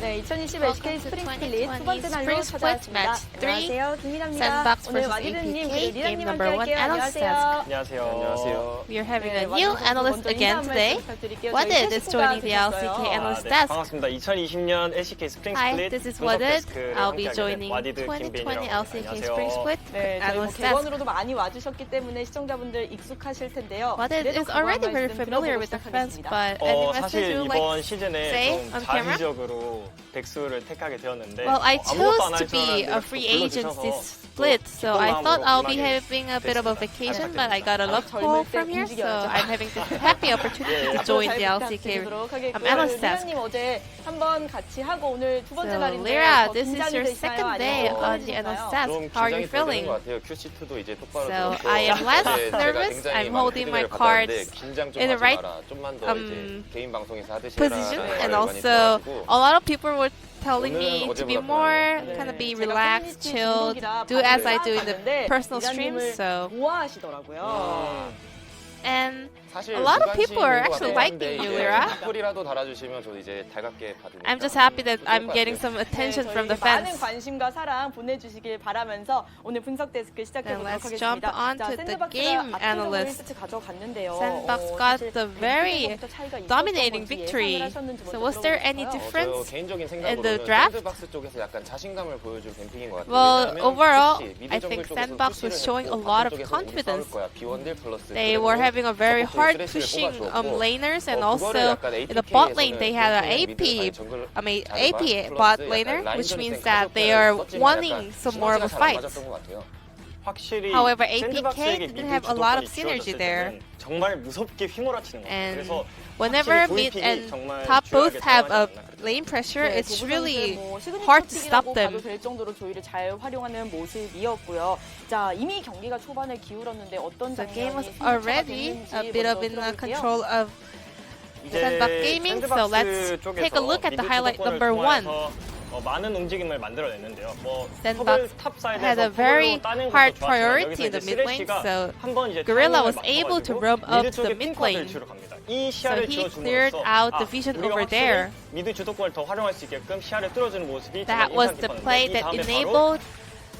네, 2020 Welcome LCK to 스프링 2020 스플릿 두 번째 날로 Spring Split 찾아왔습니다. Match 3. 안녕하세요, 김민아입니다. SANDBOX 오늘 versus 와디드님, APK, 그리고 game 리나님 number 함께 1 할게요. analyst 안녕하세요. task. 안녕하세요. 안녕하세요. We are having 네, a new 와디드 analyst 먼저 again 인사 한 today. 말씀 부탁드릴게요. What 저희 is 새 joining the 친구가 LCK 되셨어요. analyst 네, task? 반갑습니다. 2020년 LCK 스프링 Hi, 스플릿 this is 분석 Wadid. 데스크를 I'll be 함께하게 된 joining 와디드 2020 김빈이라고 LCK 합니다. Spring 안녕하세요. Split 네, 저희 뭐 analyst task. 개원으로도 많이 와주셨기 때문에 시청자분들 익숙하실 텐데요. Wadid 그래도 is 그거 already 한 very 말씀 familiar 들어보고 with the fans, 시작하겠습니다. but any message 사실 you 이번 like? 시즌에 say 좀 on camera? 자의적으로 백수를 택하게 되었는데 Well, I 아무것도 안 chose 할 to 줄 be 알았는데 a free agent 불러주셔서 this split, so I thought I'll be 마음으로 having a bit of a vacation, but I got a love 젊을 call 때 from here, so 움직여야죠. I'm having this happy opportunity to join the LCK analyst task. 리라님 어제 한번 같이 하고 오늘 두 번째 So, 날인데 Lyra, 더 this is 긴장이 your 되시나요? second day 아니면 on the 어떠신가요? analyst task. 좀 How are you 긴장이 더 되는 feeling? 것 같아요. QC2도 이제 똑바로 So 들었고, I am less 제가 nervous. 굉장히 I'm 많은 holding my 피드백을 받았는데 cards 긴장 좀 in the 하지 right 마라. 좀만 더 이제 개인 방송에서 하듯이 position, 해라라는 and 말을 많이 also 들어가지고 a lot of people were telling me 오늘은 to be 어제보다 more 네. kind of be 제가 relaxed, 커뮤니티 chilled, 중독이라 do as I 반응을 do in the 봤는데 personal streams. 리라님을 So 좋아하시더라고요. and 사실 a lot of 무관심인 people are 것 actually 같긴 liking 한데 you, 이제 Lyra. 댓글이라도 달아주시면 저도 이제 달갑게 받으니까 I'm just happy that I'm 좋을 것 getting 같아요. some attention 네, from the 저희 많은 fans. 관심과 사랑 보내주시길 바라면서 오늘 분석 데스크 시작해 Then 보도록 let's jump 하겠습니다. on to the game analyst. 세트 가져갔는데요. SANDBOX got the very dominating victory. So was there any 저 difference? 개인적인 in the 생각으로는 draft? 샌드박스 쪽에서 약간 자신감을 보여줄 캠핑인 것 같아요. Well, 왜냐하면 overall, 푸시, 미드 I 정글 think 쪽에서 SANDBOX was 푸시를 showing a 했고, lot of 바텀 쪽에서 우리 confidence. 싸울 거야. B1딜 플러스 They 그래서 were having a very 서포트 hard 쓰레쉬를 pushing 뽑아주었고, laners, and 그거를 also 약간 in the bot lane APK에서는 they had an 정글 미드, 아니, AP, 정글 AP 자르반 bot 플러스 laner, 약간 which 라인전이 means 센 that they 카드를 are 썼지만 wanting 약간 some more of a 시너지가 잘 fight. 맞았던 것 같아요. 확실히 However, APK 샌드박스에게 didn't 미드 have a lot of 주도권이 synergy 주어졌을 there. 때는 정말 무섭게 휘몰아치는 것 같아요. And 그래서 whenever 확실히 mid 조이픽이 and 정말 top both 주요하게 have a 작용하지 않나 그렇게 lane pressure, 네, it's 도구 really 선수의 뭐 시그니처 hard to stop 픽이라고 them. 봐도 될 정도로 조이를 잘 활용하는 모습이었고요. 자, 이미 경기가 초반에 기울었는데 어떤 The game was 장면이 already 됐는지 a bit of in the 먼저 들어볼게요. control of 이제 SANDBOX Gaming. So let's 샌드박스 take a look at the 쪽에서 highlight 미드 number 주도권을 1. 통해서 많은 움직임을 만들어냈는데요. 뭐 SANDBOX 탑을 탑 사이드에서 had a very 탑으로 따는 것도 hard 좋았지만 priority 여기서 in the 이제 mid lane, 쓰레쉬가 so 한번 이제 Gorilla 타이밍을 was able to 맞춰가지고 roam up 미드 to the 쪽에 mid 핑크를 lane. 주러 갑니다. 이 So 시야를 he 쥐어줌으로써 cleared out the vision 우리가 over 확실히 there. 미드 주도권을 더 활용할 수 있게끔 시야를 뚫어주는 모습이 That 정말 was 인상 the 깊었는데 play 이 that 다음에 바로 enabled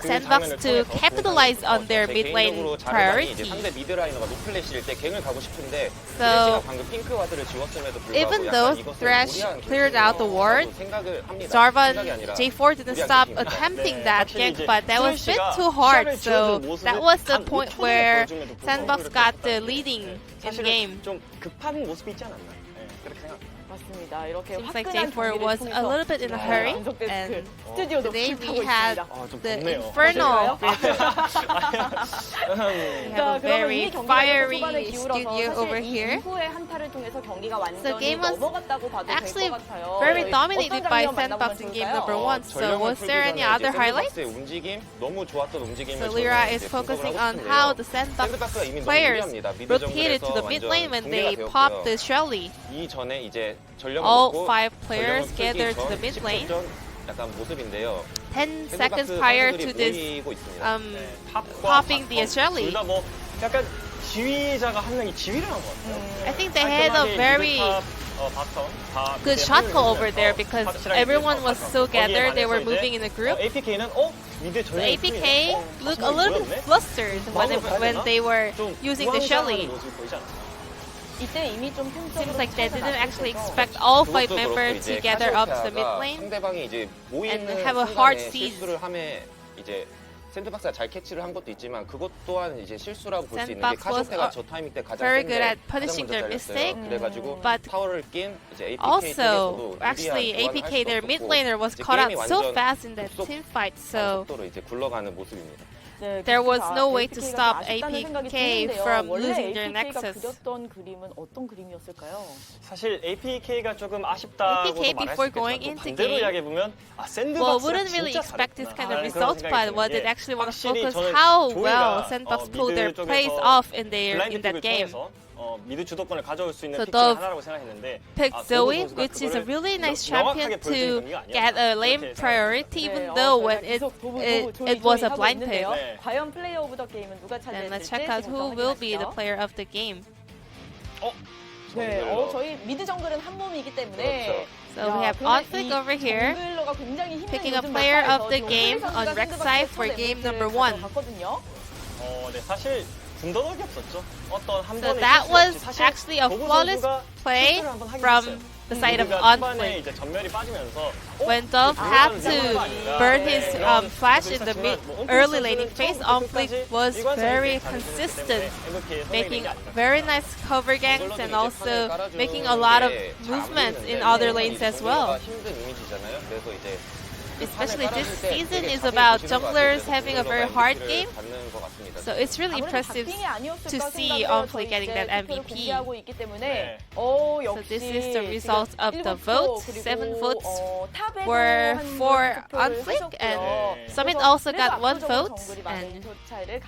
그 SANDBOX 장면을 to 통해서 capitalize on their 제 mid lane 개인적으로 자르반이 이제 priority. 상대 미드 라이너가 노플래시일 때 갱을 가고 싶은데 So, 쓰레쉬가 방금 핑크 와드를 지웠음에도 불구하고 even 약간 though 이것을 Thresh 무리한 cleared out the ward, 생각을 합니다. Jarvan 생각이 아니라 J4 didn't 무리한 stop 결심입니다. attempting 네, that 확실히 gank, 이제 but that was a bit 쓰레쉬가 too hard. 시야를 So 지어준 모습을 that was the 단 point 5초를 where 보여줌에도 불구하고 SANDBOX 그렇게 got the 했다. leading 네, in 사실은 game. 좀 급한 모습이 있지 않았나? 네, 그렇게 생각합니다. 맞습니다. 이렇게 Seems like 화끈한 J4 경기를 was a 통해서 little bit in a hurry, 분석 데스크 and 스튜디오도 today 불타고 we had 있습니다. 좀 the 덥네요. Infernal. We 자, have a 그러면 very 이 경기가 fiery 초반에 기울어서 studio over 사실 이 here. 이후의 한타를 통해서 경기가 완전히 game was 넘어갔다고 봐도 될 actually 것 같아요. very 저희 dominated 어떤 by 장면 만나보면 SANDBOX in game 좋을까요? number 1. So was there any other highlights? 움직임 너무 좋았던 움직임을 So Lyra is focusing on how the SANDBOX players rotated to the mid lane when they popped the Shelly. 이전에 이제 전령 All 먹고 5 전령을 players 풀기 gathered to 전 the mid lane. 10분 전 약간 모습인데요. 10 seconds prior to this 모이고 있습니다. 네, 탑과 popping 바텀 the Shelly. 둘 다 뭐 약간 지휘자가 한 명이 지휘를 한 것 같아요. I think they had a very 바텀 다 good shot call over there because everyone was so gathered. They were moving in a group. APK는 미드 So 전령 APK looked a little bit flustered when they were using the Shelly. 이때 이미 좀 Seems like they didn't actually expect all 5 members to gather up to the mid lane. 상대방이 이제 모이는 and have a hard 순간에 seize. 실수를 함에 이제 샌드박스가 잘 캐치를 한 것도 있지만 그것 또한 이제 실수라고 볼 수 있는 게 SANDBOX was 카쇼페가 저 타이밍 때 가장 very 센데 good at 가장 punishing 먼저 their 잘렸어요. mistake. 그래가지고 But 타워를 낀 이제 APK Also, 쪽에서도 actually, 유리한 교환을 APK, 할 their 수도 mid 없었고 laner was 이제 caught out 게임이 so 완전 fast in that 급속 team fight. So 속도로 이제 굴러가는 모습입니다. 네, there was 그렇죠. no way to APK가 stop 좀 아쉽다는 생각이 APK 드는데요. from 원래 losing their APK가 nexus. 그렸던 그림은 어떤 그림이었을까요? 사실 APK가 조금 아쉽다고도 APK 말할 수 before 있겠지만 going 또 into 반대로 game, 이야기해보면 샌드박스가 well, wouldn't really 진짜 expect this kind of 잘했구나 result, 그런 but 생각이 what 드는 did 게 actually want to 확실히 focus 저는 how 조이가, well SANDBOX pulled their 미드 plays 쪽에서 off in 블라인드 that 픽을 game. 통해서 미드 주도권을 가져올 수 있는 So 픽 중에 Dove 하나라고 생각했는데 picked 도구 Zoe, 선수가 which is a 그거를 really nice 명확하게 champion 보여준 to 경기가 아니었나 get a lane 그렇게 priority, 네, even though when 저희가 it 계속 도구, it was a 하고 blind 있는데요. pick. 네. 과연 플레이어 오브 더 게임은 누가 Then 차지했을지 let's check out who 지금부터 will be the 확인하시죠. player of the game. 네, 정글러. 저희 미드 정글은 한 몸이기 때문에. 그렇죠. So we have Onflick over here, picking a player of the game on Rek'Sai for game number 1. 네, 사실 군더더기 없었죠. 어떤 한 So 번의 that 실수 was 없이 사실 actually a 도구 flawless 선수가 play 실수를 한번 하긴 from 했어요. the side of 우리가 초반에 Onflick. 이제 전멸이 빠지면서 When Dove had to burn his flash in the early laning phase, Onflick was very consistent, making very nice cover ganks and also making a lot of movements in other lanes as well. 힘든 이미지잖아요. 그래서 이제 Especially this season is about junglers having a very hard game. So it's really impressive to see Onflick getting that MVP. So this is the result of the vote. 7 votes were for Onflick, and Summit also got 1 vote, and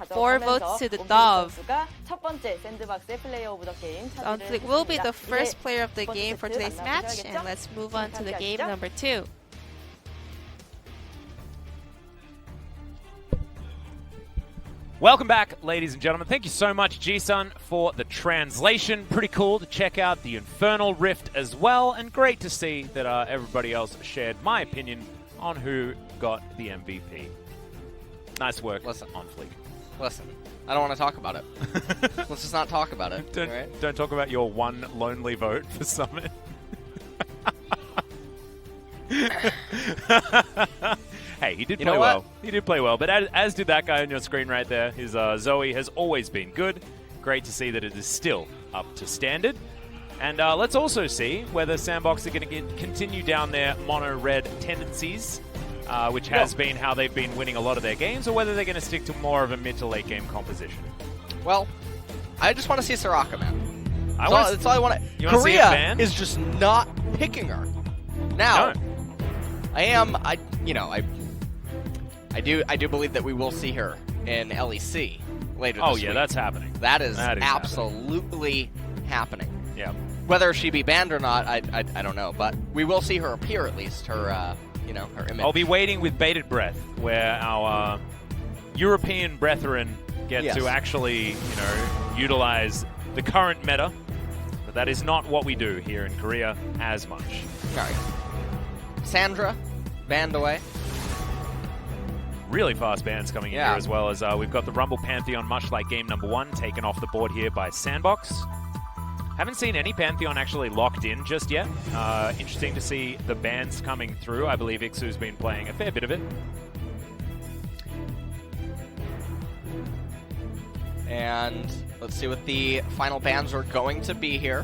4 votes to the Dove. Onflick will be the first player of the game for today's match, and let's move on to the game number 2. Welcome back, ladies and gentlemen. Thank you so much, G-Sun, for the translation. Pretty cool to check out the Infernal Rift as well, and great to see that everybody else shared my opinion on who got the MVP. Nice work on Fleek. Listen, I don't want to talk about it. Let's just not talk about it. Don't talk about your one lonely vote for Summit. Hey, he did play well. He did play well, but as did that guy on your screen right there. His Zoe has always been good. Great to see that it is still up to standard. And let's also see whether SANDBOX are going to continue down their mono-red tendencies, which has been how they've been winning a lot of their games, or whether they're going to stick to more of a mid to late game composition. Well, I just want to see Soraka, man. That's all I want to. Korea is just not picking her. Now, I do believe that we will see her in LEC later this week. Oh yeah, that's happening. That is absolutely happening. Yeah. Whether she be banned or not, I don't know, but we will see her appear at least. Her her image. I'll be waiting with bated breath, where our European brethren get to actually utilize the current meta. But that is not what we do here in Korea as much. All right. Sandra banned away. Really fast bans coming in here, as well as we've got the Rumble Pantheon, much like game number 1, taken off the board here by SANDBOX. Haven't seen any Pantheon actually locked in just yet. Interesting to see the bans coming through. I believe Ixu's been playing a fair bit of it. And let's see what the final bans are going to be here.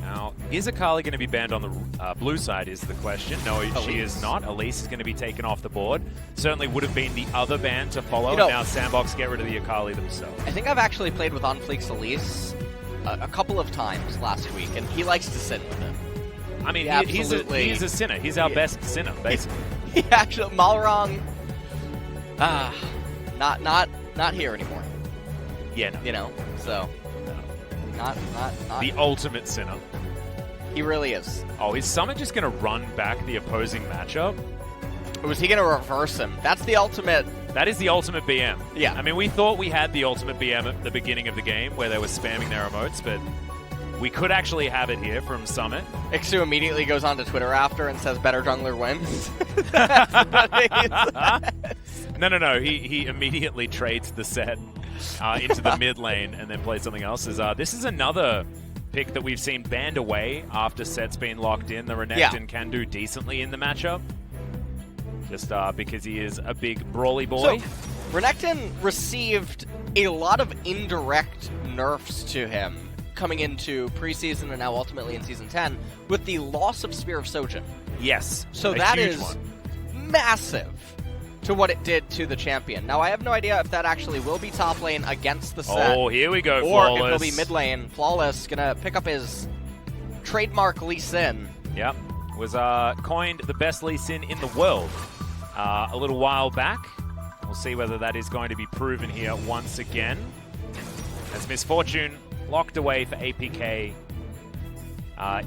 Now, is Akali going to be banned on the blue side is the question. No, she is not. Elise is going to be taken off the board. Certainly would have been the other ban to follow. Now SANDBOX get rid of the Akali themselves. I think I've actually played with Onfleek's Elise a couple of times last week, and he likes to sin with it. I mean, he's a sinner. He's our best sinner, basically. He actually, Malrong, not here anymore. Yeah, no. So, not the ultimate sinner. He really is. Oh, is Summit just going to run back the opposing matchup? Or was he going to reverse him? That's the ultimate. That is the ultimate BM. Yeah. I mean, we thought we had the ultimate BM at the beginning of the game where they were spamming their emotes, but we could actually have it here from Summit. Ixu immediately goes onto Twitter after and says, better jungler wins. No. He immediately trades the set into the mid lane and then plays something else. This is another pick that we've seen banned away after set's been locked in. The Renekton can do decently in the matchup. Just because he is a big brawly boy. So, Renekton received a lot of indirect nerfs to him coming into preseason and now ultimately in Season 10 with the loss of Spear of Sojin. Yes. So that is massive to what it did to the champion. Now, I have no idea if that actually will be top lane against the set. Oh, here we go, or Flawless. Or if it'll be mid lane. Flawless gonna pick up his trademark Lee Sin. Yep. Was coined the best Lee Sin in the world a little while back. We'll see whether that is going to be proven here once again. As Misfortune locked away for APK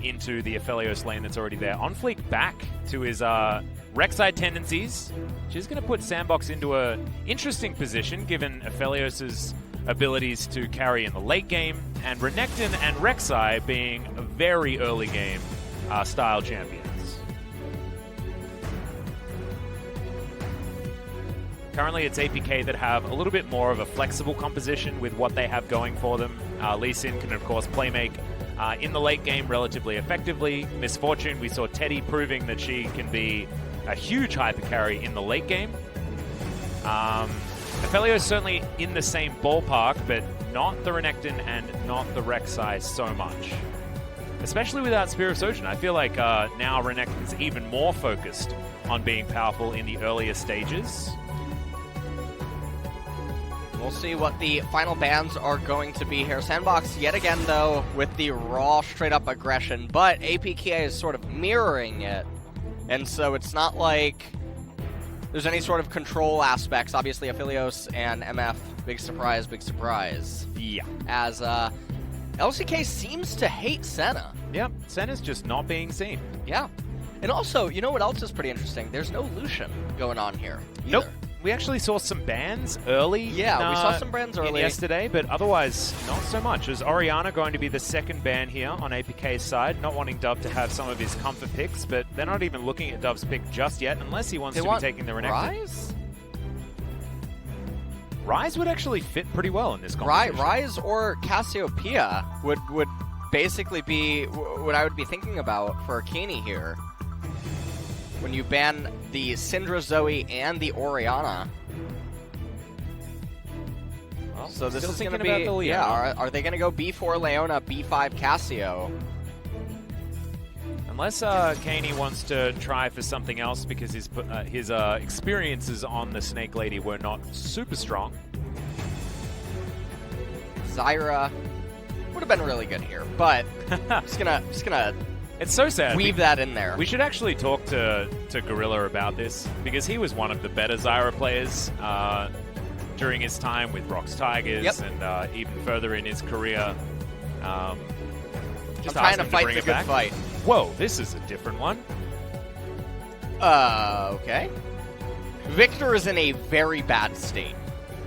into the Aphelios lane that's already there. Onfleek back to his Rek'Sai tendencies, which is going to put SANDBOX into an interesting position given Aphelios' abilities to carry in the late game, and Renekton and Rek'Sai being very early game style champions. Currently, it's APK that have a little bit more of a flexible composition with what they have going for them. Lee Sin can, of course, playmake in the late game relatively effectively. Misfortune, we saw Teddy proving that she can be a huge hyper carry in the late game. Aphelios is certainly in the same ballpark, but not the Renekton and not the Rek'Sai so much. Especially without Spear of Sojourn. I feel like now Renekton is even more focused on being powerful in the earlier stages. We'll see what the final bans are going to be here. SANDBOX, yet again, though, with the raw, straight-up aggression, but APK is sort of mirroring it, and so it's not like there's any sort of control aspects. Obviously, Aphelios and MF, big surprise, big surprise. Yeah. As LCK seems to hate Senna. Yep, Senna's just not being seen. Yeah. And also, you know what else is pretty interesting? There's no Lucian going on here either. Nope. We actually saw some bans early. Yeah, we saw some bans early yesterday, but otherwise not so much. Is Orianna going to be the second ban here on APK's side? Not wanting Dove to have some of his comfort picks, but they're not even looking at Dove's pick just yet, unless he wants to be taking the Renekton. Ryze? Ryze would actually fit pretty well in this competition. Ryze or Cassiopeia would basically be what I would be thinking about for Kenny here. When you ban the Syndra Zoe and the Orianna. Well, so this is going to about be, the Leona. yeah, are they going to go B4 Leona, B5 Cassio? Unless Kaney wants to try for something else because his experiences on the Snake Lady were not super strong. Zyra would have been really good here, but just gonna it's so sad. Weave that in there. We should actually talk to Gorilla about this because he was one of the better Zyra players during his time with Rox Tigers and even further in his career. I'm trying to fight the good fight. Whoa, this is a different one. Okay. Victor is in a very bad state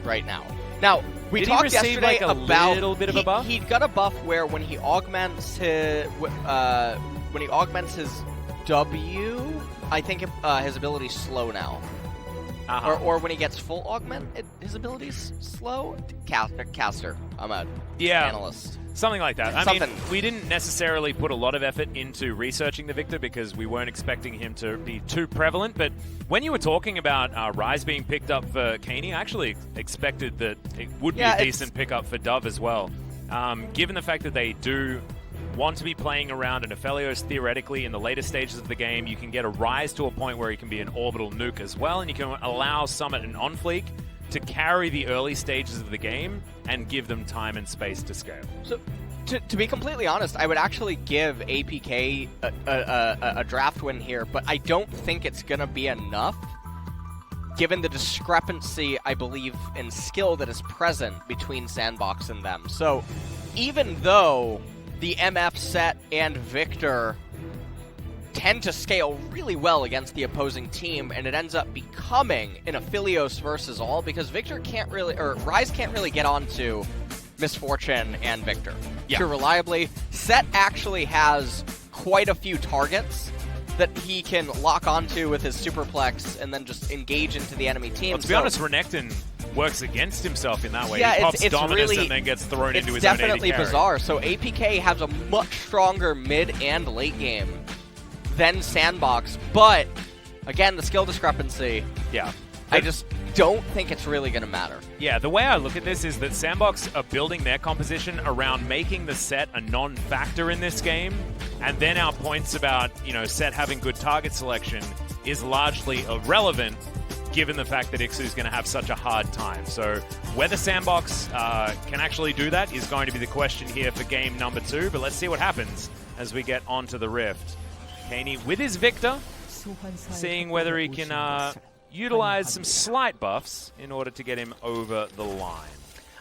right now. Now, we talked yesterday like a about little bit of a buff? He got a buff where when he augments his W, I think his ability's slow now. Or when he gets full augment, his ability's slow. Caster. I'm a analyst. Something like that. I mean, we didn't necessarily put a lot of effort into researching the Victor because we weren't expecting him to be too prevalent. But when you were talking about Ryze being picked up for Kaney, I actually expected that it would be a decent pickup for Dove as well. Given the fact that they do want to be playing around an Aphelios theoretically in the later stages of the game, you can get a Ryze to a point where he can be an orbital nuke as well, and you can allow Summit and OnFleek to carry the early stages of the game and give them time and space to scale. So, to be completely honest, I would actually give APK a draft win here, but I don't think it's going to be enough, given the discrepancy, I believe, in skill that is present between SANDBOX and them. So, even though the MF set and Victor tend to scale really well against the opposing team, and it ends up becoming an Aphelios versus all because Victor can't really, or Ryze can't really get onto Misfortune and Victor too reliably. Set actually has quite a few targets that he can lock onto with his superplex and then just engage into the enemy team. Well, to be honest, Renekton works against himself in that way. Yeah, he pops it's Dominus really, and then gets thrown into his own AD It's definitely carry. bizarre. So APK has a much stronger mid and late game than SANDBOX, but again, the skill discrepancy. Yeah. I just don't think it's really going to matter. Yeah, the way I look at this is that SANDBOX are building their composition around making the set a non-factor in this game, and then our points about, set having good target selection is largely irrelevant given the fact that Ixu's going to have such a hard time. So whether SANDBOX can actually do that is going to be the question here for game number 2, but let's see what happens as we get onto the Rift. Kaney with his Victor, seeing whether he can utilize some slight buffs in order to get him over the line.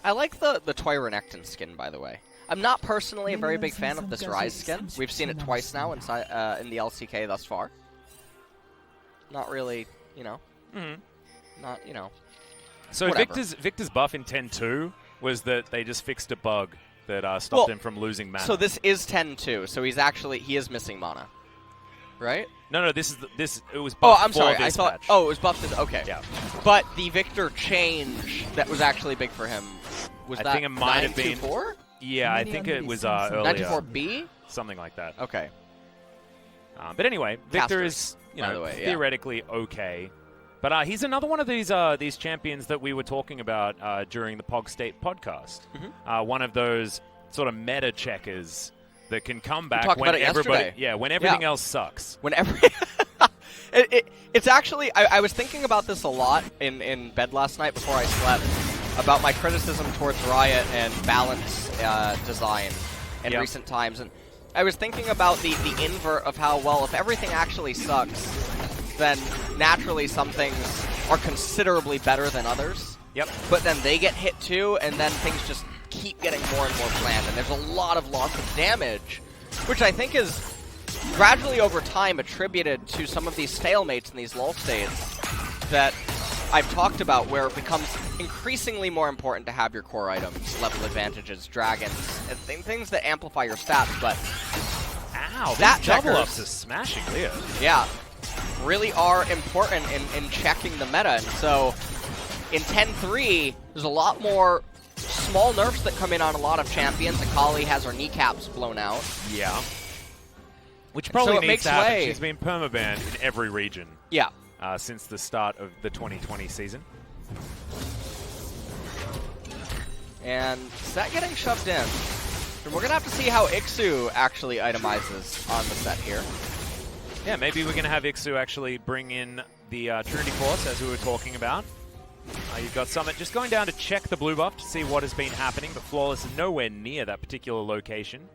I like the Toy Renekton skin, by the way. I'm not personally a very big fan of this Ryze skin. We've seen it twice now in the LCK thus far. Not really, not, So whatever. Victor's buff in 10-2 was that they just fixed a bug that stopped him from losing mana. So this is 10-2, so he is missing mana, right? No, it was buffed. Oh, I'm sorry. I thought. Patch. Oh, it was buffed. Okay. Yeah. But the Victor change that was actually big for him was I that think it might have been 924? Yeah, I think it was earlier. 94B? Something like that. Okay. But anyway, Victor Casters, is by the way, yeah. theoretically okay. But he's another one of these champions that we were talking about during the Pog State podcast. One of those sort of meta checkers that can come back when when everything else sucks. It's actually I was thinking about this a lot in bed last night before I slept about my criticism towards Riot and balance design in recent times, and I was thinking about the invert of how, well, if everything actually sucks, then naturally some things are considerably better than others. Yep. But then they get hit too, and then things just keep getting more and more planned, and there's a lot of loss of damage, which I think is gradually over time attributed to some of these stalemates and these lull states that I've talked about, where it becomes increasingly more important to have your core items, level advantages, dragons, and things that amplify your stats, but ow, that double ups are smashing Leo. Yeah, really are important in checking the meta, and so in 10-3, there's a lot more small nerfs that come in on a lot of champions. Akali has her kneecaps blown out. Yeah. Which probably so needs to happen. She's been permabanned in every region. Yeah. Since the start of the 2020 season. And Set getting shoved in. And we're going to have to see how Ixu actually itemizes on the set here. Yeah, maybe we're going to have Ixu actually bring in the Trinity Force, as we were talking about. You've got Summit just going down to check the blue buff to see what has been happening, but Flawless is nowhere near that particular location.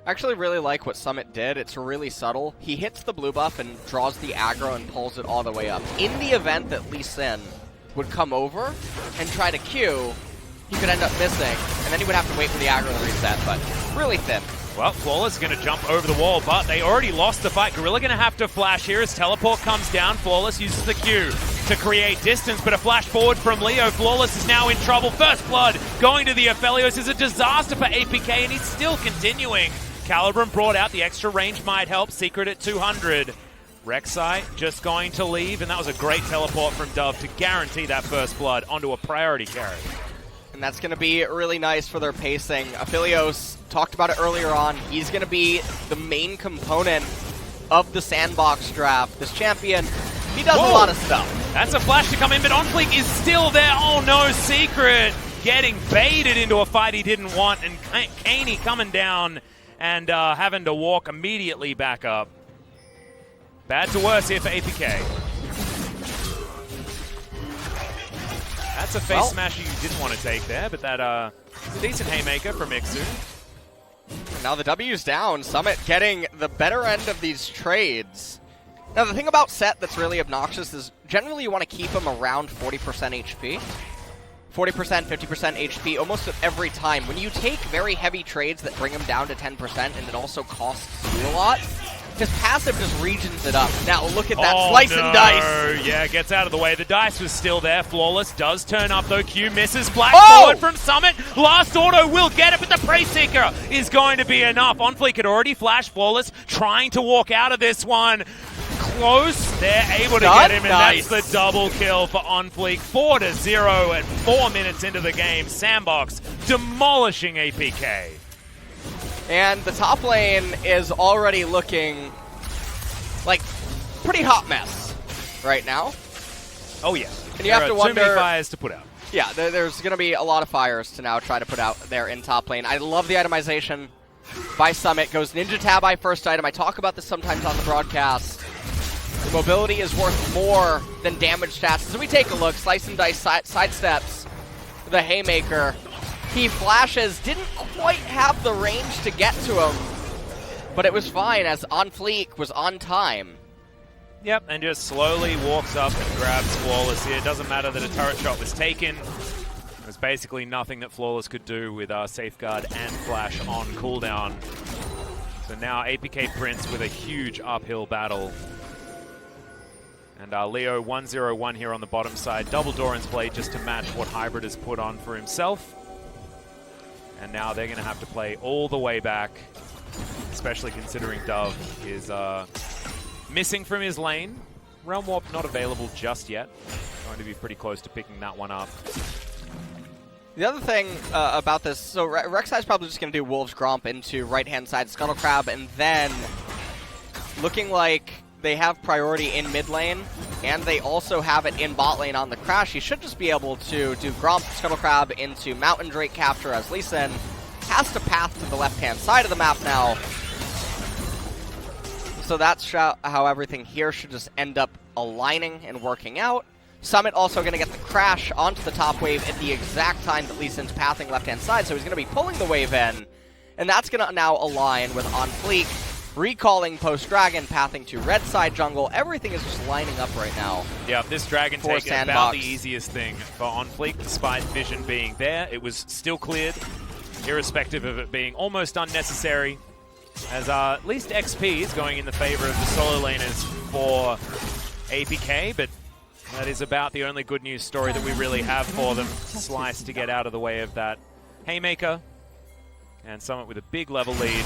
I actually really like what Summit did. It's really subtle. He hits the blue buff and draws the aggro and pulls it all the way up. In the event that Lee Sin would come over and try to Q, he could end up missing, and then he would have to wait for the aggro to reset, but really thin. Well, Flawless is going to jump over the wall, but they already lost the fight. Gorilla going to have to flash here as Teleport comes down. Flawless uses the Q to create distance, but a flash forward from Leo. Flawless is now in trouble. First blood going to the Aphelios is a disaster for APK, and he's still continuing. Calibrum brought out the extra range might help. Secret at 200. Rek'Sai just going to leave, and that was a great teleport from Dove to guarantee that first blood onto a priority carry. And that's going to be really nice for their pacing. Aphelios, talked about it earlier on, he's going to be the main component of the SANDBOX draft. This champion, he does a lot of stuff. That's a flash to come in, but OnFleek is still there. Oh no, Secret getting baited into a fight he didn't want, and Kaney coming down and having to walk immediately back up. Bad to worse here for APK. That's a face smasher you didn't want to take there, but that is a decent haymaker from Ixu. Now the W's down. Summit getting the better end of these trades. Now the thing about Set that's really obnoxious is generally you want to keep him around 40% HP. 40%, 50% HP almost every time. When you take very heavy trades that bring him down to 10% and it also costs you a lot, his passive just regions it up. Now look at that, slice and dice. Yeah, gets out of the way. The dice was still there. Flawless does turn up though. Q misses. Flash forward from Summit. Last auto will get it, but the Prey Seeker is going to be enough. OnFleek had already flashed. Flawless trying to walk out of this one. Close. They're able to get him, and that's the double kill for OnFleek. 4-0 at 4 minutes into the game. SANDBOX demolishing APK. And the top lane is already looking like pretty hot mess right now. Oh yeah. And you have to wonder, too many fires to put out. Yeah, there's going to be a lot of fires to now try to put out there in top lane. I love the itemization by Summit. Goes Ninja Tabi first item. I talk about this sometimes on the broadcast. The mobility is worth more than damage stats. As we take a look, Slice and Dice sidesteps the Haymaker. He flashes, didn't quite have the range to get to him, but it was fine as OnFleek was on time. Yep, and just slowly walks up and grabs Flawless here. It doesn't matter that a turret shot was taken. There's basically nothing that Flawless could do with Safeguard and Flash on cooldown. So now APK Prince with a huge uphill battle. And Leo 1-0-1 here on the bottom side. Double Doran's play just to match what Hybrid has put on for himself. And now they're going to have to play all the way back, especially considering Dove is missing from his lane. Realm Warp not available just yet. Going to be pretty close to picking that one up. The other thing about this, so Rek'Sai's probably just going to do Wolves Gromp into right-hand side Scuttle Crab, and then looking like they have priority in mid lane, and they also have it in bot lane on the Crash. He should just be able to do Gromp, Scuttle Crab into Mountain Drake capture as Lee Sin has to path to the left-hand side of the map now. So that's how everything here should just end up aligning and working out. Summit also going to get the Crash onto the top wave at the exact time that Lee Sin's pathing left-hand side, so he's going to be pulling the wave in, and that's going to now align with On Fleek, recalling post-Dragon, pathing to red side jungle. Everything is just lining up right now. Yeah, this Dragon for take is SANDBOX. about the easiest thing for On Fleek, despite vision being there. It was still cleared, irrespective of it being almost unnecessary, as at least XP is going in the favor of the solo laners for APK, but that is about the only good news story that we really have for them. Slice to get out of the way of that Haymaker, and Summit with a big level lead.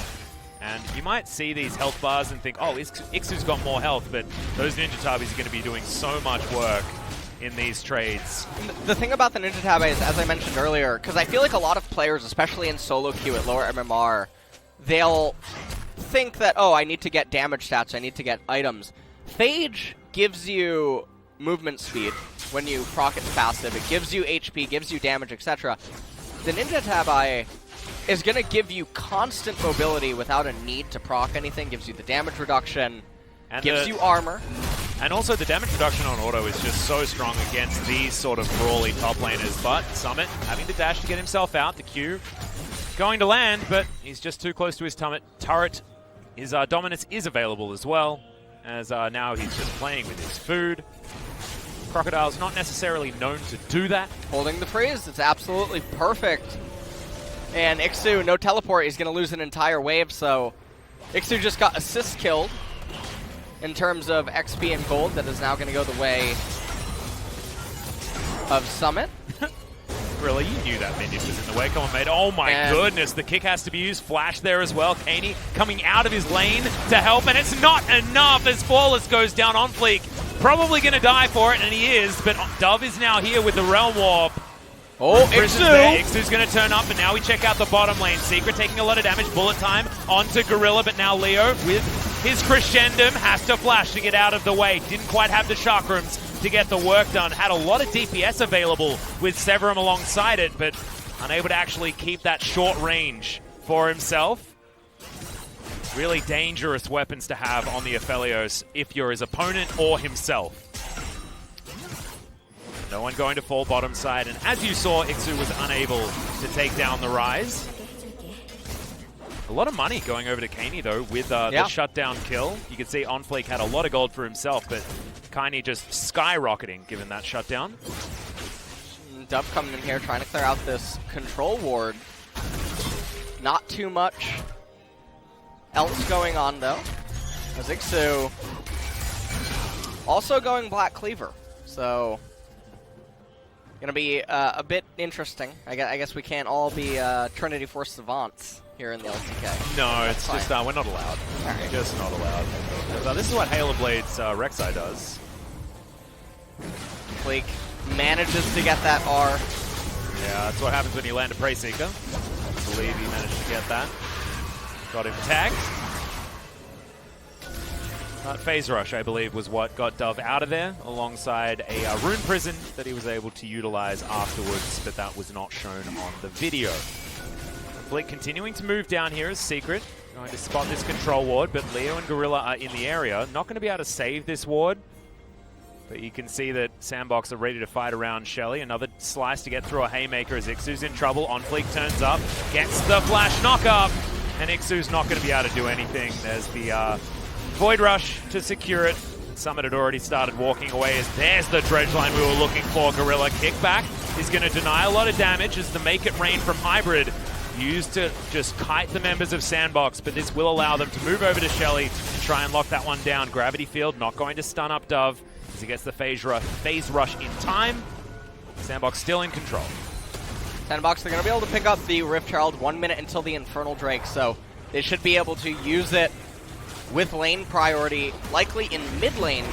And you might see these health bars and think, oh, Ixu's got more health, but those Ninja Tabis are going to be doing so much work in these trades. The thing about the Ninja Tabis, as I mentioned earlier, because I feel like a lot of players, especially in solo queue at lower MMR, they'll think that, oh, I need to get damage stats, I need to get items. Phage gives you movement speed when you proc its passive. It gives you HP, gives you damage, etc. The Ninja Tabi is going to give you constant mobility without a need to proc anything, gives you the damage reduction, And gives you armor. And also the damage reduction on auto is just so strong against these sort of brawly top laners. But Summit having to dash to get himself out. The Q going to land, but he's just too close to his turret. His dominance is available as well, as now he's just playing with his food. Crocodile's not necessarily known to do that. Holding the freeze, it's absolutely perfect. And Ixu, no teleport, he's going to lose an entire wave, so Ixu just got assist killed in terms of XP and gold. That is now going to go the way of Summit. Really, you knew that minion was in the way. Come on, mate. Oh my goodness, the kick has to be used. Flash there as well. Kaney coming out of his lane to help, and it's not enough as Flawless goes down on Fleek. Probably going to die for it, and he is, but Dove is now here with the Realm Warp. Oh, Ixu! Ixu's going to turn up, and now we check out the bottom lane. Secret taking a lot of damage. Bullet time onto Gorilla, but now Leo with his Crescendum has to flash to get out of the way. Didn't quite have the chakrams to get the work done. Had a lot of DPS available with Severum alongside it, but unable to actually keep that short range for himself. Really dangerous weapons to have on the Aphelios if you're his opponent or himself. No one going to fall bottom side, and as you saw, Ixu was unable to take down the Rise. A lot of money going over to Kaney, though, with the shutdown kill. You can see OnFleek had a lot of gold for himself, but Kaney just skyrocketing given that shutdown. Dove coming in here trying to clear out this control ward. Not too much else going on, though, as Ixu also going Black Cleaver. So gonna be a bit interesting. I guess we can't all be Trinity Force savants here in the LCK. No, it's just we're not allowed. Right. Just not allowed. This is what Halo Blade's Rek'Sai does. Fleek manages to get that R. Yeah, that's what happens when you land a Prey Seeker. I believe he managed to get that. Got him tagged. Phase Rush, I believe, was what got Dove out of there, alongside a Rune Prison that he was able to utilize afterwards, but that was not shown on the video. Fleek continuing to move down here as Secret, going to spot this control ward, but Leo and Gorilla are in the area. Not going to be able to save this ward, but you can see that SANDBOX are ready to fight around Shelly. Another slice to get through a Haymaker as Ixu's in trouble. OnFleek turns up, gets the flash knock up, and Ixu's not going to be able to do anything. There's the Void Rush to secure it. Summit had already started walking away as there's the dredge line we were looking for. Gorilla kickback is going to deny a lot of damage as the Make It Rain from Hybrid used to just kite the members of SANDBOX, but this will allow them to move over to Shelly to try and lock that one down. Gravity Field not going to stun up Dove as he gets the phase rush in time. SANDBOX still in control. SANDBOX, they're going to be able to pick up the Rift Herald 1 minute until the Infernal Drake, so they should be able to use it with lane priority, likely in mid lane.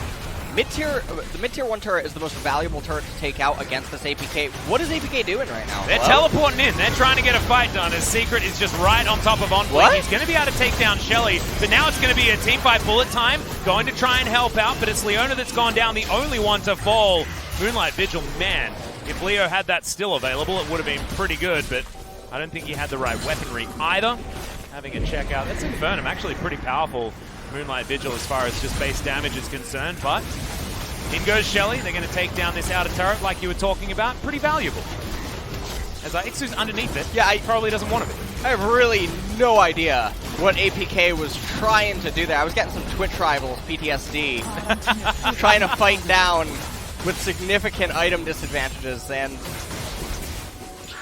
The mid-tier 1 turret is the most valuable turret to take out against this APK. What is APK doing right now? They're teleporting in. They're trying to get a fight done as Secret is just right on top of OnFleek. He's going to be able to take down Shelly, but now it's going to be a team fight bullet time. Going to try and help out, but it's Leona that's gone down, the only one to fall. Moonlight Vigil, man, if Leo had that still available, it would have been pretty good, but I don't think he had the right weaponry either. Having a check out. That's Infernum, actually pretty powerful. Moonlight Vigil as far as just base damage is concerned, but in goes Shelly. They're going to take down this outer turret like you were talking about. Pretty valuable. As Ixu's underneath it, he probably doesn't want to be. I have really no idea what APK was trying to do there. I was getting some Twitch rivals, PTSD, trying to fight down with significant item disadvantages, and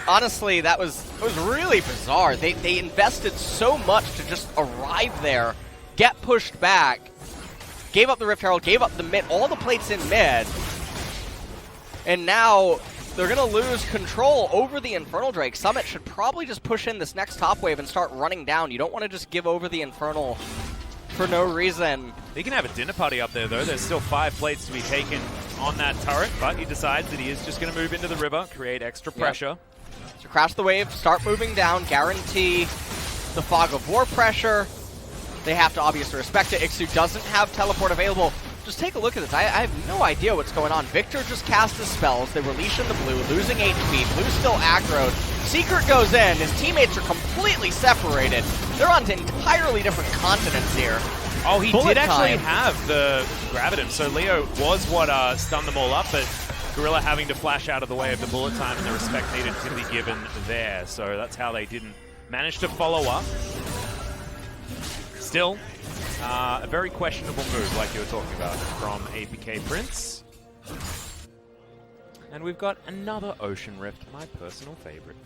honestly, it was really bizarre. They invested so much to just arrive there, get pushed back, gave up the Rift Herald, gave up the mid, all the plates in mid, and now they're going to lose control over the Infernal Drake. Summit should probably just push in this next top wave and start running down. You don't want to just give over the Infernal for no reason. He can have a dinner party up there, though. There's still 5 plates to be taken on that turret, but he decides that he is just going to move into the river, create extra pressure. So crash the wave, start moving down, guarantee the Fog of War pressure. They have to obviously respect it. Ixu doesn't have teleport available. Just take a look at this. I have no idea what's going on. Victor just cast his spells. They were leashing the blue, losing HP. Blue's still aggroed. Secret goes in. His teammates are completely separated. They're on to entirely different continents here. Oh, he did actually have the Gravitum. So Leo was what stunned them all up, but Gorilla having to flash out of the way of the bullet time and the respect needed to be given there. So that's how they didn't manage to follow up. Still, a very questionable move, like you were talking about, from APK Prince. And we've got another Ocean Rift, my personal favorite.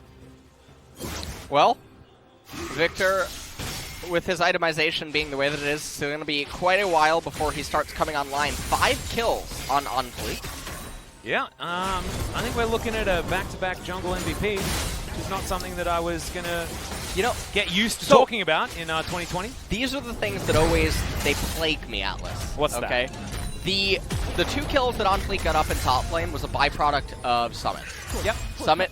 Well, Victor, with his itemization being the way that it is, it's going to be quite a while before he starts coming online. 5 kills on OnFleek. Yeah, I think we're looking at a back-to-back jungle MVP, which is not something that I was going to get used to talking about in 2020. These are the things that they plague me, Atlas. What's that? The 2 kills that OnFleek got up in top lane was a byproduct of Summit. Yep.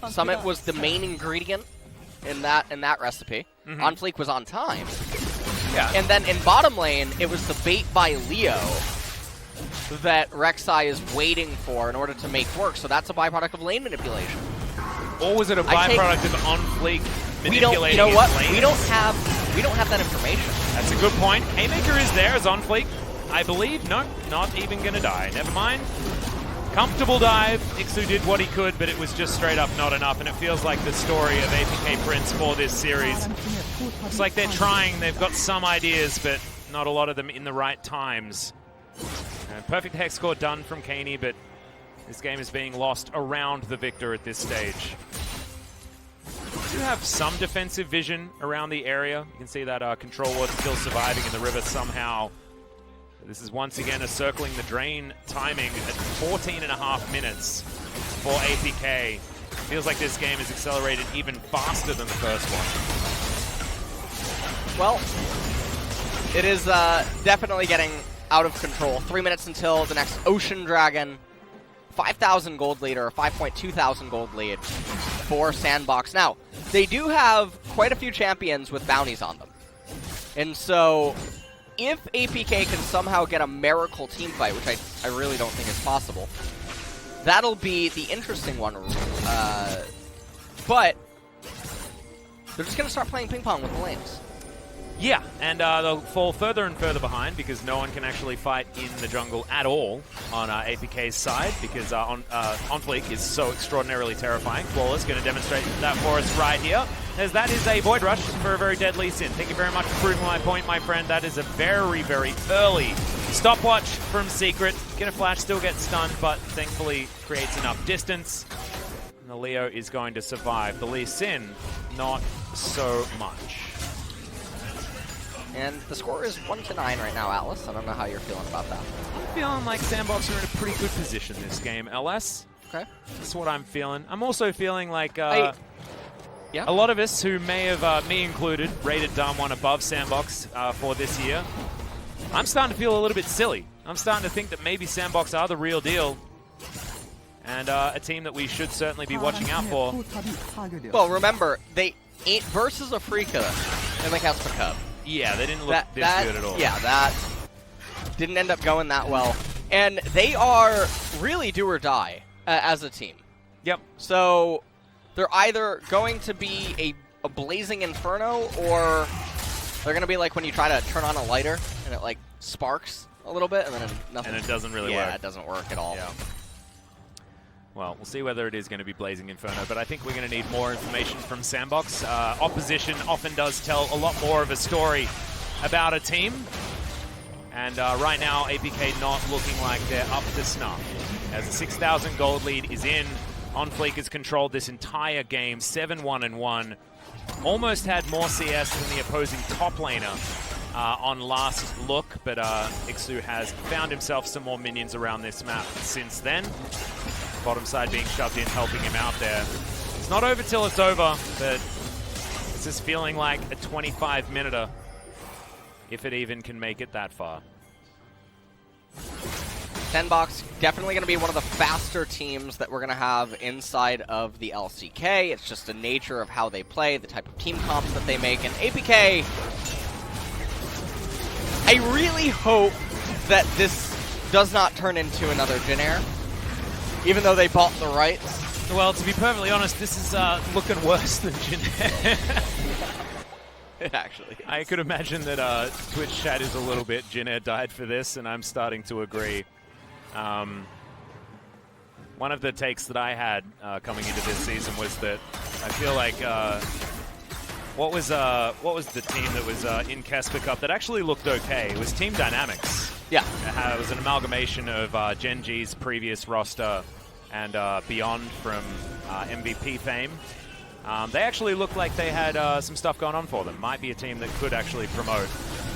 Summit was the main ingredient in that recipe. OnFleek was on time. Yeah. And then in bottom lane, it was the bait by Leo that Rek'Sai is waiting for in order to make work. So that's a byproduct of lane manipulation. Or was it a byproduct of OnFleek manipulating you know what? his lane? We don't have that information. That's a good point. Haymaker is there as OnFleek. I believe, no, not even gonna die. Never mind. Comfortable dive. Ixu did what he could, but it was just straight up not enough, and it feels like the story of APK Prince for this series. Looks like they're trying, they've got some ideas, but not a lot of them in the right times. Perfect hex score done from Kaney, but this game is being lost around the victor at this stage. Do have some defensive vision around the area. You can see that Control Ward still surviving in the river somehow. This is once again a circling the drain timing at 14.5 minutes for APK. Feels like this game is accelerated even faster than the first one. Well, it is definitely getting out of control. 3 minutes until the next Ocean Dragon. 5,000 gold lead, or a 5.2 thousand gold lead for SANDBOX. Now, they do have quite a few champions with bounties on them. And so, if APK can somehow get a miracle team fight, which I really don't think is possible, that'll be the interesting one. But they're just going to start playing ping pong with the lanes. Yeah, and they'll fall further and further behind because no one can actually fight in the jungle at all on APK's side because OnFleek is so extraordinarily terrifying. Flawless going to demonstrate that for us right here, as that is a Void Rush for a very deadly Sin. Thank you very much for proving my point, my friend. That is a very, very early stopwatch from Secret. Gonna flash, still get stunned, but thankfully creates enough distance. And the Leo is going to survive. The Lee Sin, not so much. And the score is 1-9 right now, Atlas. I don't know how you're feeling about that. I'm feeling like SANDBOX are in a pretty good position this game, LS. Okay. That's what I'm feeling. I'm also feeling like Yeah. a lot of us who may have, me included, rated Dam1 above SANDBOX for this year. I'm starting to feel a little bit silly. I'm starting to think that maybe SANDBOX are the real deal and a team that we should certainly be watching out for. Well, remember, they ain't versus Afrika in the Casper Cup. Yeah, they didn't look this good at all. Yeah, that didn't end up going that well. And they are really do or die as a team. Yep. So they're either going to be a blazing inferno, or they're going to be like when you try to turn on a lighter and it like sparks a little bit and then nothing. And it doesn't really work. Yeah, it doesn't work at all. Yeah. Well, we'll see whether it is going to be Blazing Inferno, but I think we're going to need more information from SANDBOX. Opposition often does tell a lot more of a story about a team. And right now, APK not looking like they're up to snuff. As a 6,000 gold lead is in, OnFleek has controlled this entire game, 7-1-1. Almost had more CS than the opposing top laner on last look, but Ixu has found himself some more minions around this map since then. Bottom side being shoved in, helping him out there. It's not over till it's over, but it's just feeling like a 25-minuter, if it even can make it that far. SANDBOX definitely going to be one of the faster teams that we're going to have inside of the LCK. It's just the nature of how they play, the type of team comps that they make. And APK, I really hope that this does not turn into another Jin Air, even though they bought the rights. Well, to be perfectly honest, this is looking worse than Jin Air. It actually is. I could imagine that Twitch chat is a little bit Jin Air died for this, and I'm starting to agree. One of the takes that I had coming into this season was that I feel like what was the team that was in Casper Cup that actually looked okay? It was Team Dynamics. Yeah. It was an amalgamation of Gen G's previous roster and Beyond from MVP fame. They actually looked like they had some stuff going on for them. Might be a team that could actually promote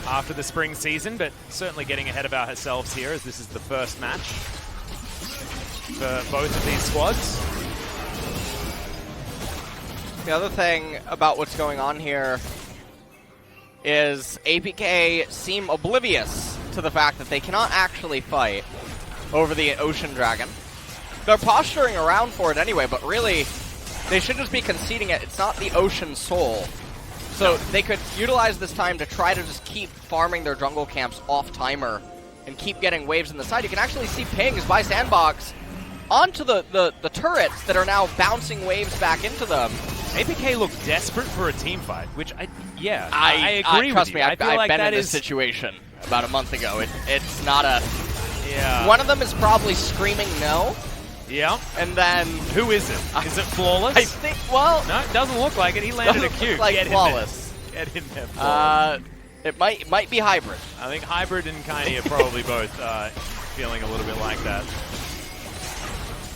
after the spring season, but certainly getting ahead of ourselves here as this is the first match for both of these squads. The other thing about what's going on here is APK seem oblivious to the fact that they cannot actually fight over the Ocean Dragon. They're posturing around for it anyway, but really, they should just be conceding it. It's not the Ocean Soul. So they could utilize this time to try to just keep farming their jungle camps off timer and keep getting waves in the side. You can actually see pings by SANDBOX onto the turrets that are now bouncing waves back into them. APK looked desperate for a team fight, which I agree with trust you. me, I feel I've like been that in this is situation about a month ago. It's not a... Yeah. One of them is probably screaming no. Yeah. And then... Who is it? Is it Flawless? I think, well... No, it doesn't look like it. He landed a Q. Like Get Flawless. In there. Get in there, Flawless. It might be Hybrid. I think Hybrid and Kaini are probably both feeling a little bit like that.